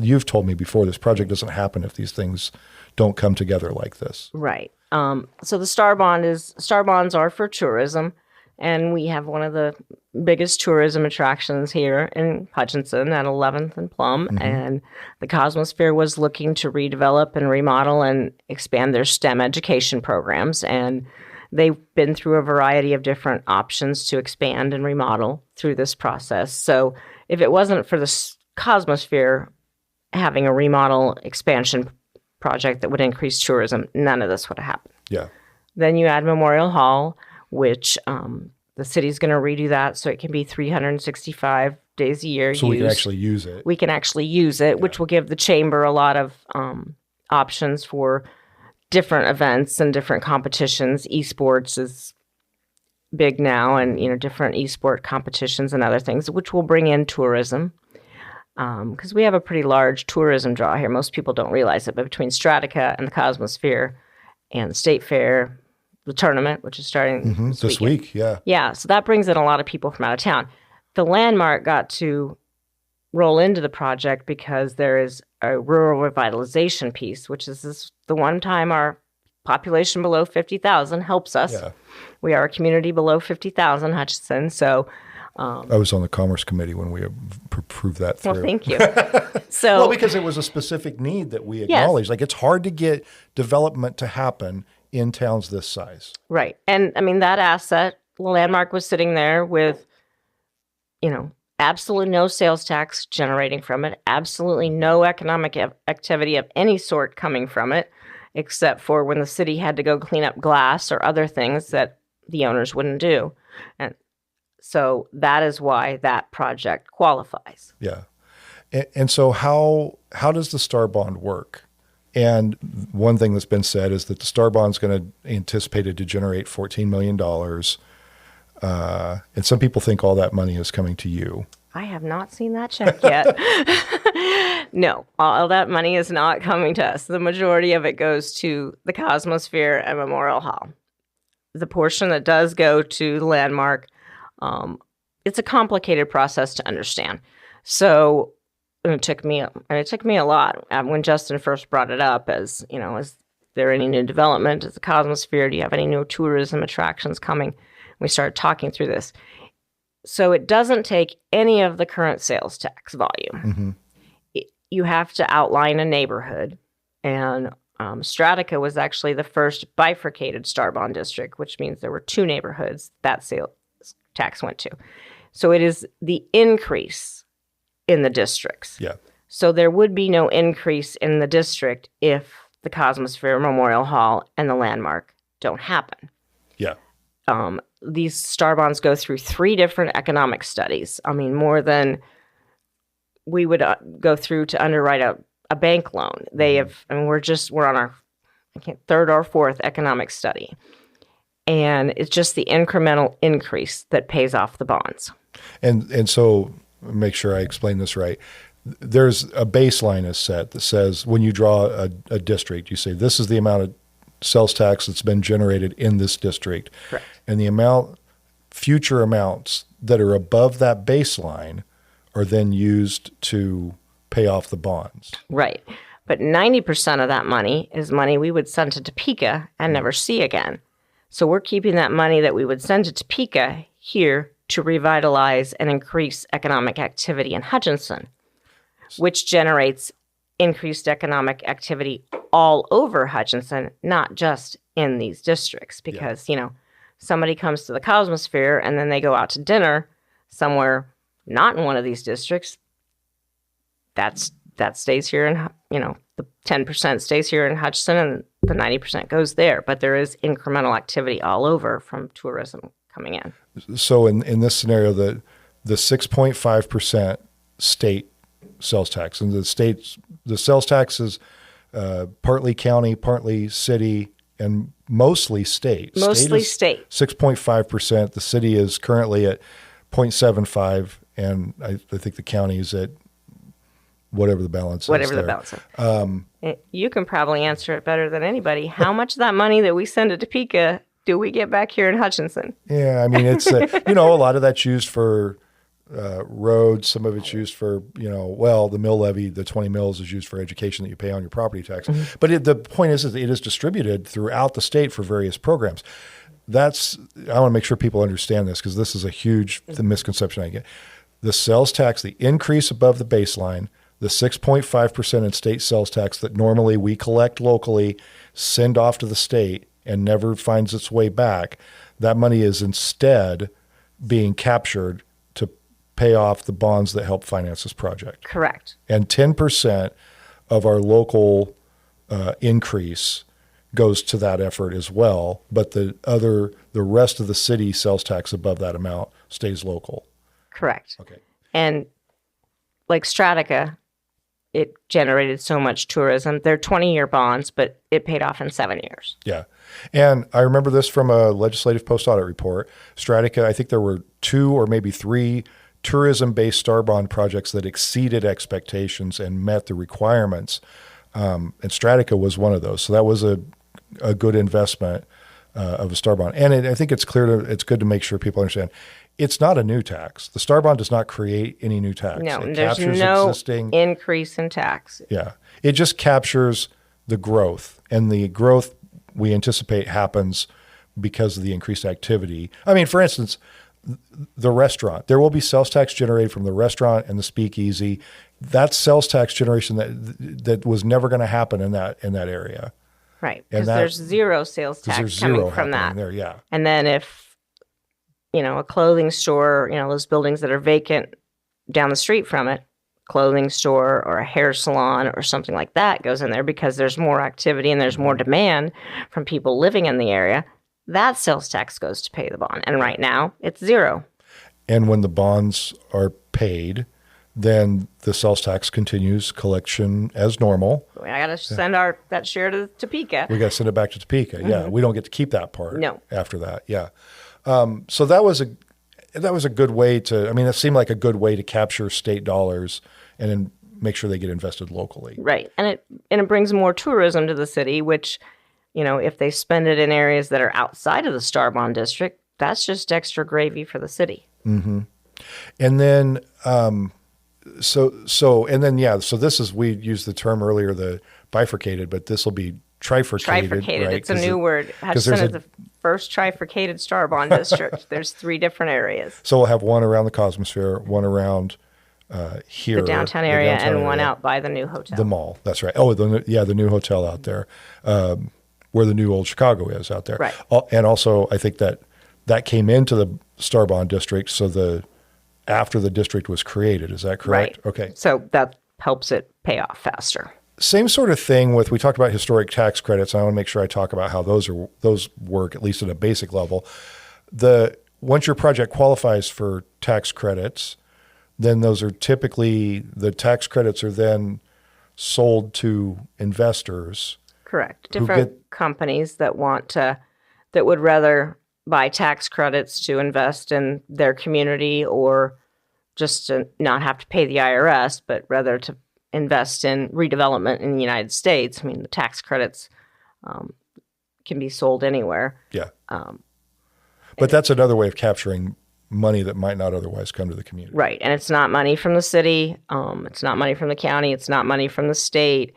Speaker 1: you've told me before, this project doesn't happen if these things don't come together like this.
Speaker 2: Right. So the Star Bonds are for tourism, and we have one of the biggest tourism attractions here in Hutchinson at 11th and Plum. Mm-hmm. And the Cosmosphere was looking to redevelop and remodel and expand their STEM education programs. And they've been through a variety of different options to expand and remodel through this process. So if it wasn't for the Cosmosphere having a remodel expansion project that would increase tourism, none of this would have happened.
Speaker 1: Yeah.
Speaker 2: Then you add Memorial Hall, which the city's going to redo that so it can be 365 days a year.
Speaker 1: So we can actually use it.
Speaker 2: We can actually use it, which will give the chamber a lot of options for different events and different competitions. Esports is big now, and different esport competitions and other things, which will bring in tourism. Because we have a pretty large tourism draw here. Most people don't realize it, but between Stratica and the Cosmosphere and the State Fair, the tournament, which is starting this
Speaker 1: week. Yeah.
Speaker 2: Yeah. So that brings in a lot of people from out of town. The Landmark got to roll into the project because there is a rural revitalization piece, which is the one time our population below 50,000 helps us. Yeah. We are a community below 50,000, Hutchinson. So
Speaker 1: I was on the Commerce Committee when we approved that through.
Speaker 2: Well, thank you. So,
Speaker 1: well, because it was a specific need that we acknowledged. Yes. Like, it's hard to get development to happen in towns this size.
Speaker 2: Right. And I mean, that asset, Landmark was sitting there with, absolutely no sales tax generating from it, absolutely no economic activity of any sort coming from it, except for when the city had to go clean up glass or other things that the owners wouldn't do. And so that is why that project qualifies.
Speaker 1: Yeah. And so how does the Star Bond work? And one thing that's been said is that the Star Bond's going to anticipated to generate $14 million. And some people think all that money is coming to you.
Speaker 2: I have not seen that check yet. No, all that money is not coming to us. The majority of it goes to the Cosmosphere and Memorial Hall. The portion that does go to the Landmark, it's a complicated process to understand. So it took me a lot when Justin first brought it up as, is there any new development? Is the Cosmosphere? Do you have any new tourism attractions coming? We started talking through this. So it doesn't take any of the current sales tax volume. Mm-hmm. You have to outline a neighborhood. And Stratica was actually the first bifurcated Star Bond district, which means there were two neighborhoods that sales tax went to. So it is the increase in the districts.
Speaker 1: Yeah.
Speaker 2: So there would be no increase in the district if the Cosmosphere, Memorial Hall, and the Landmark don't happen.
Speaker 1: Yeah.
Speaker 2: These Star Bonds go through 3 different economic studies. I mean, more than we would go through to underwrite a bank loan. They have, and we're on our third or fourth economic study. And it's just the incremental increase that pays off the bonds.
Speaker 1: And so make sure I explain this right. There's a baseline is set that says when you draw a district, you say this is the amount of sales tax that's been generated in this district.
Speaker 2: Correct.
Speaker 1: And the future amounts that are above that baseline are then used to pay off the bonds.
Speaker 2: Right. But 90% of that money is money we would send to Topeka and never see again. So we're keeping that money that we would send to Topeka here to revitalize and increase economic activity in Hutchinson, which generates increased economic activity all over Hutchinson, not just in these districts. Because, somebody comes to the Cosmosphere and then they go out to dinner somewhere not in one of these districts. That stays here, and the 10% stays here in Hutchinson, and the 90% goes there. But there is incremental activity all over from tourism coming in.
Speaker 1: So in this scenario, the 6.5% state sales tax, and the sales tax is partly county, partly city, and mostly state.
Speaker 2: Mostly state.
Speaker 1: 6.5%. The city is currently at 0.75, and I think the county is at whatever the balance is.
Speaker 2: Whatever the balance is. You can probably answer it better than anybody. How much of that money that we send to Topeka do we get back here in Hutchinson?
Speaker 1: Yeah, I mean, it's, a lot of that's used for roads. Some of it's used for, the mill levy, the 20 mills is used for education that you pay on your property tax. Mm-hmm. But the point is that it is distributed throughout the state for various programs. I want to make sure people understand this, because this is a huge misconception I get. The sales tax, the increase above the baseline, the 6.5% in state sales tax that normally we collect locally, send off to the state, and never finds its way back, that money is instead being captured to pay off the bonds that help finance this project.
Speaker 2: Correct.
Speaker 1: And 10% of our local increase goes to that effort as well, but the rest of the city sales tax above that amount stays local.
Speaker 2: Correct.
Speaker 1: Okay.
Speaker 2: And like Stratica, it generated so much tourism. They're 20-year bonds, but it paid off in 7 years.
Speaker 1: Yeah. And I remember this from a legislative post-audit report. Stratica, I think there were 2 or maybe 3 tourism-based star bond projects that exceeded expectations and met the requirements. And Stratica was one of those. So that was a good investment of a star bond. And I think it's good to make sure people understand. It's not a new tax. The star bond does not create any new tax.
Speaker 2: No,
Speaker 1: it
Speaker 2: there's
Speaker 1: captures
Speaker 2: no
Speaker 1: existing
Speaker 2: increase in tax.
Speaker 1: Yeah. It just captures the growth, and the growth we anticipate happens because of the increased activity. I mean, for instance, the restaurant, there will be sales tax generated from the restaurant and the speakeasy. That's sales tax generation that was never going to happen in that area.
Speaker 2: Right. Because there's zero sales tax coming from that.
Speaker 1: There, yeah.
Speaker 2: And then if a clothing store, those buildings that are vacant down the street from it, clothing store or a hair salon or something like that goes in there because there's more activity and there's more demand from people living in the area, that sales tax goes to pay the bond. And right now, it's zero.
Speaker 1: And when the bonds are paid, then the sales tax continues collection as normal.
Speaker 2: I got to send that share to Topeka.
Speaker 1: We got to send it back to Topeka. Mm-hmm. Yeah, we don't get to keep that part.
Speaker 2: No.
Speaker 1: After that, yeah. So that was a good way to. I mean, it seemed like a good way to capture state dollars and then make sure they get invested locally.
Speaker 2: Right, and it brings more tourism to the city, which, if they spend it in areas that are outside of the Star Bond District, that's just extra gravy for the city.
Speaker 1: Mm-hmm. And then, so this is, we used the term earlier, the bifurcated, but this will be trifurcated.
Speaker 2: Trifurcated,
Speaker 1: right?
Speaker 2: It's a new word. Hutchinson is the first trifurcated Star Bond District. There's 3 different areas.
Speaker 1: So we'll have one around the Cosmosphere, one around here.
Speaker 2: The downtown area, and one out by the new hotel.
Speaker 1: The mall, that's right. Oh, the new hotel out there, where the new old Chicago is out there.
Speaker 2: Right.
Speaker 1: And also, I think that came into the Star Bond District, so after the district was created. Is that correct?
Speaker 2: Right.
Speaker 1: Okay.
Speaker 2: So that helps it pay off faster.
Speaker 1: Same sort of thing we talked about historic tax credits. And I want to make sure I talk about how those work, at least at a basic level. Once your project qualifies for tax credits, then those are typically, the tax credits are then sold to investors.
Speaker 2: Correct. Different companies that would rather buy tax credits to invest in their community, or just to not have to pay the IRS, but rather to invest in redevelopment in the United States. I mean, the tax credits can be sold anywhere.
Speaker 1: Yeah. But that's another way of capturing money that might not otherwise come to the community.
Speaker 2: Right. And it's not money from the city. It's not money from the county. It's not money from the state.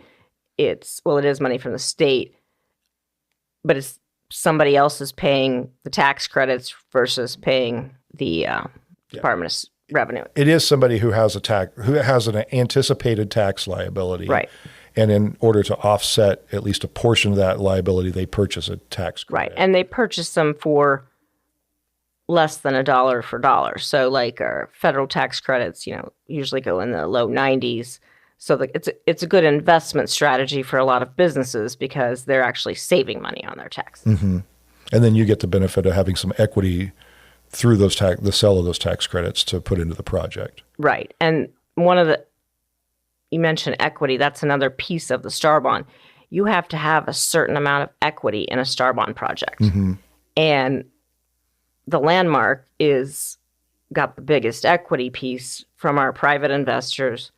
Speaker 2: It is money from the state, but it's somebody else is paying the tax credits versus paying the Department of Revenue.
Speaker 1: It is somebody who has an anticipated tax liability.
Speaker 2: Right.
Speaker 1: And in order to offset at least a portion of that liability, they purchase a tax credit.
Speaker 2: Right. And they purchase them for less than $1 for dollar. So like our federal tax credits, usually go in the low 90s. So it's a good investment strategy for a lot of businesses because they're actually saving money on their taxes.
Speaker 1: Mm-hmm. And then you get the benefit of having some equity through the sale of those tax credits to put into the project.
Speaker 2: Right. And you mentioned equity. That's another piece of the Star Bond. You have to have a certain amount of equity in a Star Bond project.
Speaker 1: Mm-hmm.
Speaker 2: And the Landmark got the biggest equity piece from our private investors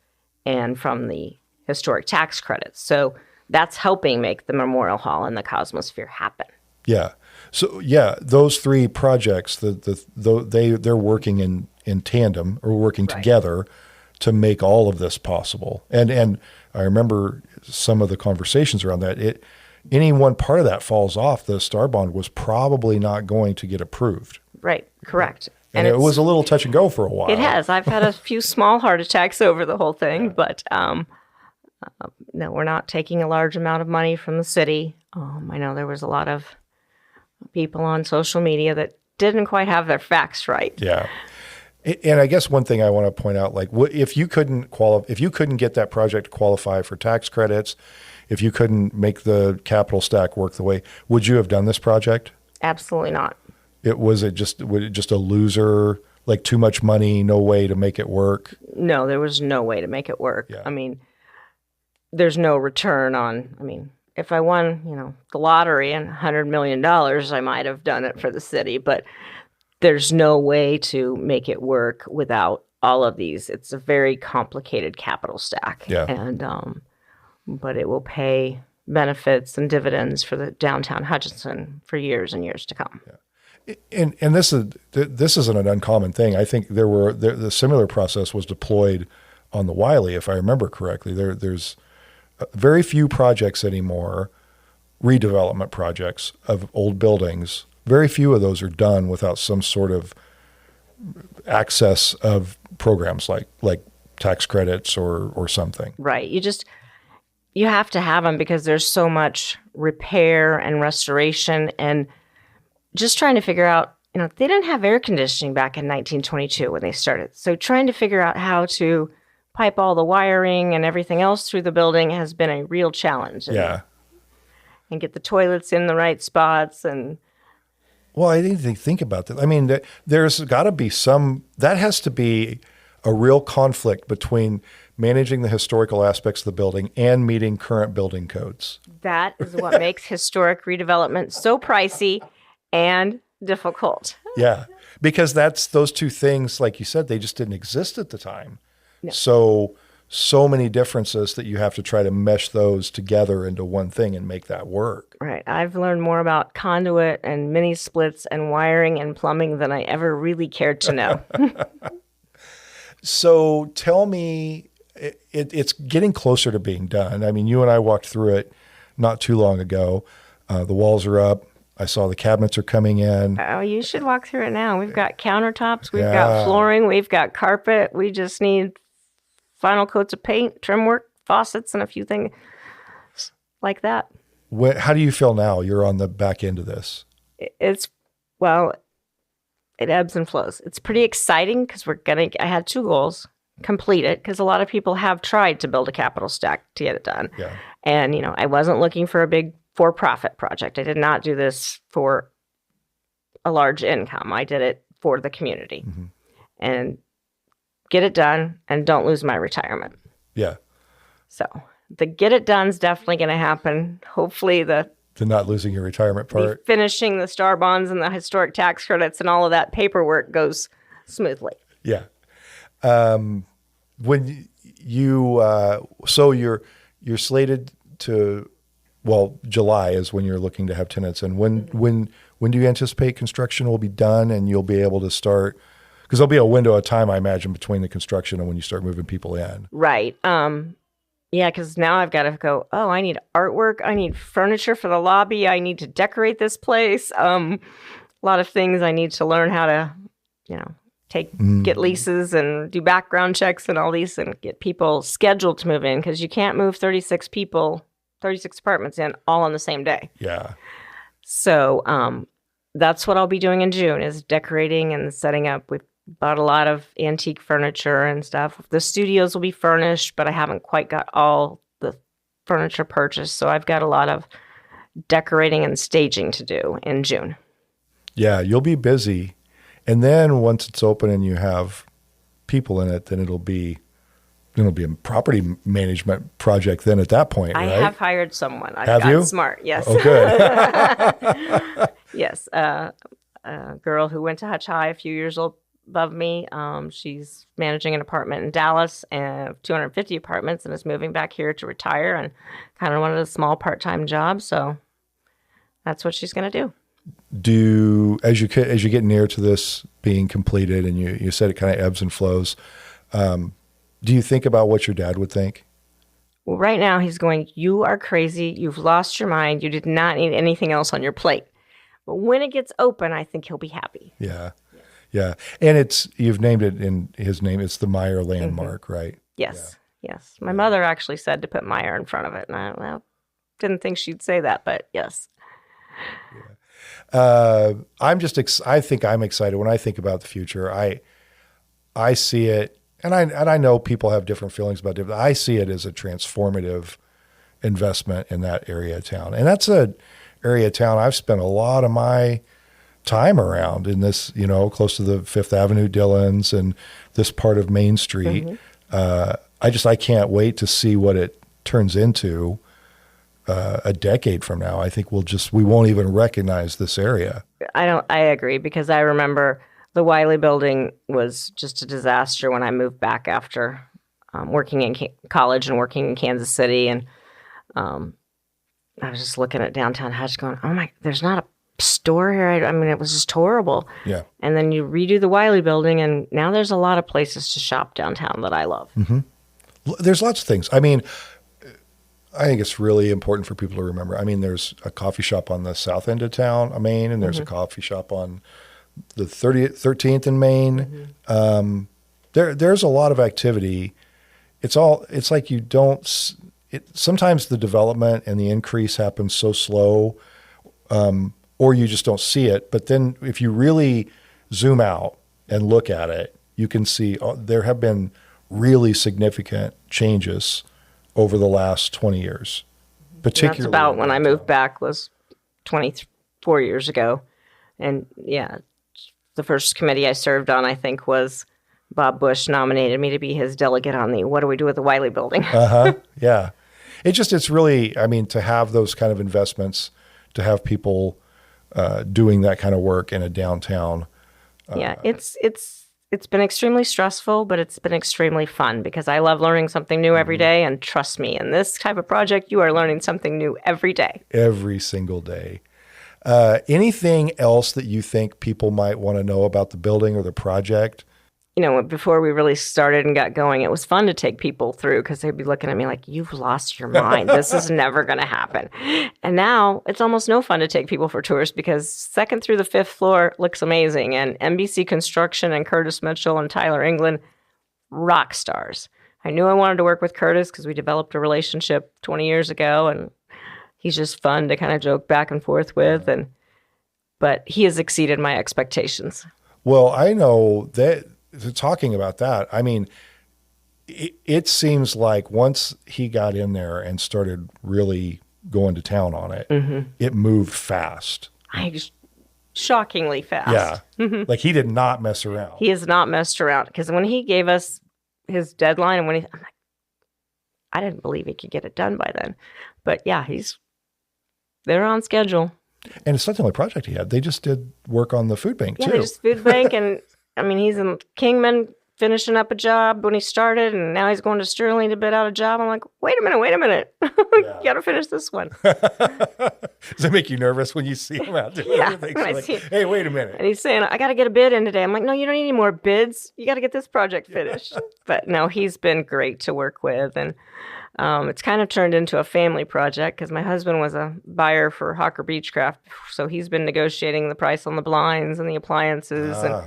Speaker 2: and from the historic tax credits. So that's helping make the Memorial Hall and the Cosmosphere happen.
Speaker 1: Yeah. So those three projects, they're working in tandem or working together to make all of this possible. And I remember some of the conversations around that. Any one part of that falls off, the Star Bond was probably not going to get approved.
Speaker 2: Right. Correct.
Speaker 1: And it was a little touch and go for a while.
Speaker 2: It has. I've had a few small heart attacks over the whole thing, but no, we're not taking a large amount of money from the city. I know there was a lot of people on social media that didn't quite have their facts right.
Speaker 1: Yeah. And I guess one thing I want to point out, like if you couldn't get that project to qualify for tax credits, if you couldn't make the capital stack work the way, would you have done this project?
Speaker 2: Absolutely not.
Speaker 1: Was it just a loser, like too much money, no way to make it work?
Speaker 2: No, there was no way to make it work.
Speaker 1: Yeah.
Speaker 2: I mean, there's no return if I won, the lottery and $100 million, I might have done it for the city, but there's no way to make it work without all of these. It's a very complicated capital stack.
Speaker 1: Yeah.
Speaker 2: And, but it will pay benefits and dividends for the downtown Hutchinson for years and years to come.
Speaker 1: Yeah. And this isn't an uncommon thing. I think the similar process was deployed on the Wiley, if I remember correctly. There's very few projects anymore, redevelopment projects of old buildings. Very few of those are done without some sort of access of programs like tax credits or something.
Speaker 2: Right. You have to have them because there's so much repair and restoration and just trying to figure out, they didn't have air conditioning back in 1922 when they started. So trying to figure out how to pipe all the wiring and everything else through the building has been a real challenge.
Speaker 1: Yeah.
Speaker 2: And get the toilets in the right spots.
Speaker 1: Well, I didn't think about that. I mean, there's got to be that has to be a real conflict between managing the historical aspects of the building and meeting current building codes.
Speaker 2: That is what makes historic redevelopment so pricey and difficult.
Speaker 1: Yeah, because those two things, like you said, they just didn't exist at the time.
Speaker 2: No.
Speaker 1: So many differences that you have to try to mesh those together into one thing and make that work.
Speaker 2: Right. I've learned more about conduit and mini splits and wiring and plumbing than I ever really cared to know.
Speaker 1: So tell me, it's getting closer to being done. I mean, you and I walked through it not too long ago. The walls are up. I saw the cabinets are coming in.
Speaker 2: Oh, you should walk through it now. We've got countertops. We've got flooring. We've got carpet. We just need final coats of paint, trim work, faucets, and a few things like that.
Speaker 1: How do you feel now? You're on the back end of this.
Speaker 2: It ebbs and flows. It's pretty exciting because I had two goals. Complete it, because a lot of people have tried to build a capital stack to get it done.
Speaker 1: Yeah. And,
Speaker 2: I wasn't looking for a big for-profit project. I did not do this for a large income. I did it for the community.
Speaker 1: Mm-hmm.
Speaker 2: And get it done and don't lose my retirement.
Speaker 1: Yeah.
Speaker 2: So the get it done is definitely going to happen. Hopefully the
Speaker 1: not losing your retirement part.
Speaker 2: Finishing the star bonds and the historic tax credits and all of that paperwork goes smoothly.
Speaker 1: Yeah. When you so you're slated to, well, July is when you're looking to have tenants. And when do you anticipate construction will be done and you'll be able to start? Because there'll be a window of time, I imagine, between the construction and when you start moving people in.
Speaker 2: Right. Yeah, because now I've got to go, oh, I need artwork. I need furniture for the lobby. I need to decorate this place. A lot of things I need to learn how to, get leases and do background checks and all these and get people scheduled to move in because you can't move 36 apartments in all on the same day.
Speaker 1: Yeah.
Speaker 2: So that's what I'll be doing in June is decorating and setting up. We've bought a lot of antique furniture and stuff. The studios will be furnished, but I haven't quite got all the furniture purchased. So I've got a lot of decorating and staging to do in June.
Speaker 1: Yeah, you'll be busy. And then once it's open and you have people in it, then it'll be a property management project then at that point, right?
Speaker 2: I have hired someone. I've
Speaker 1: have
Speaker 2: got
Speaker 1: you?
Speaker 2: Smart, yes.
Speaker 1: Oh, good.
Speaker 2: Yes. A girl who went to Hutch High a few years above me. She's managing an apartment in Dallas and 250 apartments and is moving back here to retire and kind of wanted a small part-time job. So that's what she's going to do.
Speaker 1: As you get near to this being completed and you said it kind of ebbs and flows, do you think about what your dad would think?
Speaker 2: Well, right now he's going, you are crazy. You've lost your mind. You did not need anything else on your plate. But when it gets open, I think he'll be happy.
Speaker 1: Yeah. Yeah. And you've named it in his name. It's the Meyer Landmark, right?
Speaker 2: Yes. Yeah. Yes. My mother actually said to put Meyer in front of it. And I didn't think she'd say that, but yes.
Speaker 1: Yeah. I think I'm excited when I think about the future. I see it, and I know people have different feelings about it, but I see it as a transformative investment in that area of town. And that's an area of town I've spent a lot of my time around in this, close to the Fifth Avenue Dillons and this part of Main Street. I can't wait to see what it turns into a decade from now. I think we won't even recognize this area.
Speaker 2: I agree because I remember the Wiley building was just a disaster when I moved back after working in college and working in Kansas City. And I was just looking at downtown Hutch going, oh my, there's not a store here. I mean, it was just horrible. Yeah. And then you redo the Wiley building and now there's a lot of places to shop downtown that I love. Mm-hmm.
Speaker 1: There's lots of things. I mean, I think it's really important for people to remember. I mean, there's a coffee shop on the south end of town, Maine, and there's a coffee shop on the 13th in Maine. There's a lot of activity. It's like you don't. Sometimes the development and the increase happens so slow, or you just don't see it. But then, if you really zoom out and look at it, you can see there have been really significant changes over the last 20 years. Particularly,
Speaker 2: that's about when I moved back was 24 years ago, and yeah. The first committee I served on, I think, was Bob Bush nominated me to be his delegate on the what do we do with the Wiley building?
Speaker 1: Yeah. It's really, I mean, to have those kind of investments, to have people doing that kind of work in a downtown.
Speaker 2: Yeah, it's been extremely stressful, but it's been extremely fun because I love learning something new every day. And trust me, in this type of project, you are learning something new every day.
Speaker 1: Every single day. Anything else that you think people might want to know about the building or the project?
Speaker 2: Before we really started and got going, it was fun to take people through because they'd be looking at me like, you've lost your mind. This is never going to happen. And now it's almost no fun to take people for tours because second through the fifth floor looks amazing. And NBC Construction and Curtis Mitchell and Tyler England, rock stars. I knew I wanted to work with Curtis because we developed a relationship 20 years ago and he's just fun to kind of joke back and forth with, but he has exceeded my expectations.
Speaker 1: Well, I know that talking about that, I mean, it seems like once he got in there and started really going to town on it, it moved fast.
Speaker 2: Shockingly fast.
Speaker 1: Yeah. Like he did not mess around.
Speaker 2: He has not messed around because when he gave us his deadline. And I'm like, I didn't believe he could get it done by then. But yeah, they're on schedule.
Speaker 1: And it's not the only project he had. They just did work on the food bank too.
Speaker 2: Yeah, they just food bank. And I mean, he's in Kingman finishing up a job when he started, and now he's going to Sterling to bid out a job. I'm like, wait a minute. You got to finish this one.
Speaker 1: Does it make you nervous when you see him out doing things? Like, hey, wait a minute.
Speaker 2: And he's saying, I got to get a bid in today. I'm like, no, you don't need any more bids. You got to get this project finished. But no, he's been great to work with. And it's kind of turned into a family project because my husband was a buyer for Hawker Beechcraft. So he's been negotiating the price on the blinds and the appliances. And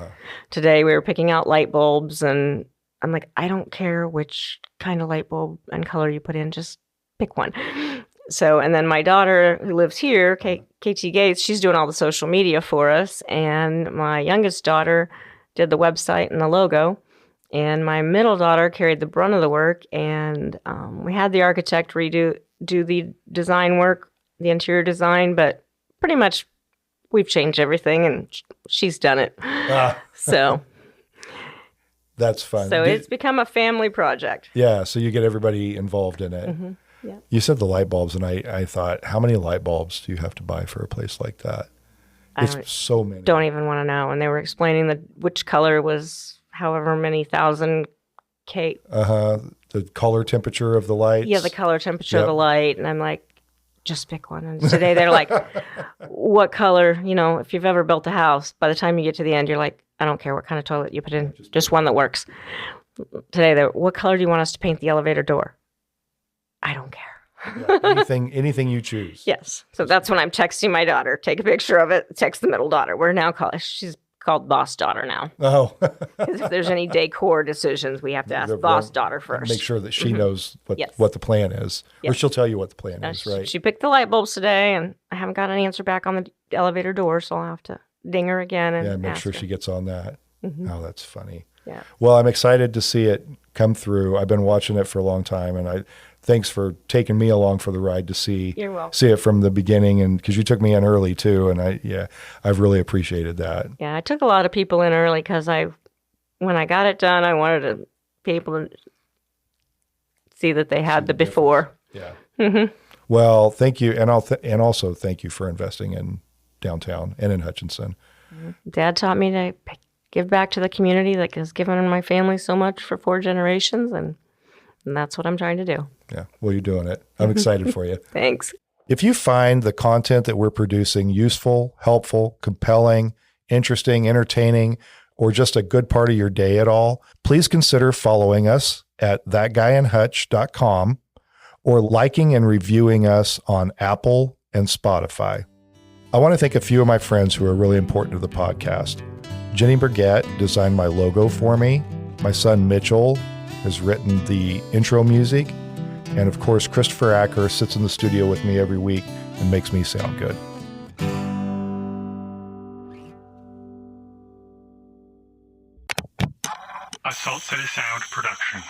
Speaker 2: today we were picking out light bulbs. And I'm like, I don't care which kind of light bulb and color you put in. Just pick one. So, and then my daughter who lives here, KT Gates, she's doing all the social media for us. And my youngest daughter did the website and the logo. And my middle daughter carried the brunt of the work. And we had the architect do the design work, the interior design, but pretty much we've changed everything and she's done it. So
Speaker 1: that's fun.
Speaker 2: So it's become a family project.
Speaker 1: Yeah. So you get everybody involved in it.
Speaker 2: Mm-hmm. Yeah.
Speaker 1: You said the light bulbs, and I thought, how many light bulbs do you have to buy for a place like that? It's so many.
Speaker 2: Don't even want to know. And they were explaining which color was however many thousand K.
Speaker 1: The color temperature of the lights.
Speaker 2: Yeah, the color temperature of the light. And I'm like, just pick one. And today they're like, what color? You know, if you've ever built a house, by the time you get to the end, you're like, I don't care what kind of toilet you put in, just one that works. Today, what color do you want us to paint the elevator door? I don't care.
Speaker 1: Anything you choose.
Speaker 2: Yes. So that's when I'm texting my daughter. Take a picture of it. Text the middle daughter. She's called boss daughter now.
Speaker 1: Oh.
Speaker 2: Because if there's any decor decisions, we have to ask boss daughter first.
Speaker 1: Make sure that she knows what the plan is. Yes. Or she'll tell you what the plan is, right?
Speaker 2: She picked the light bulbs today, and I haven't got an answer back on the elevator door, so I'll have to ding her again. And
Speaker 1: make sure she gets on that. Mm-hmm. Oh, that's funny.
Speaker 2: Yeah.
Speaker 1: Well, I'm excited to see it come through. I've been watching it for a long time, and thanks for taking me along for the ride to see it from the beginning, and because you took me in early too, and I've really appreciated that.
Speaker 2: Yeah, I took a lot of people in early because when I got it done, I wanted to be able to see that they had the before.
Speaker 1: Yeah.
Speaker 2: Mm-hmm.
Speaker 1: Well, thank you, and also thank you for investing in downtown and in Hutchinson.
Speaker 2: Dad taught me to give back to the community that has given my family so much for 4 generations, and that's what I'm trying to do.
Speaker 1: Yeah, well, you're doing it. I'm excited for you.
Speaker 2: Thanks.
Speaker 1: If you find the content that we're producing useful, helpful, compelling, interesting, entertaining, or just a good part of your day at all, please consider following us at thatguyinhutch.com or liking and reviewing us on Apple and Spotify. I want to thank a few of my friends who are really important to the podcast. Jenny Burgett designed my logo for me. My son Mitchell has written the intro music. And of course, Christopher Acker sits in the studio with me every week and makes me sound good.
Speaker 3: A Salt City Sound production.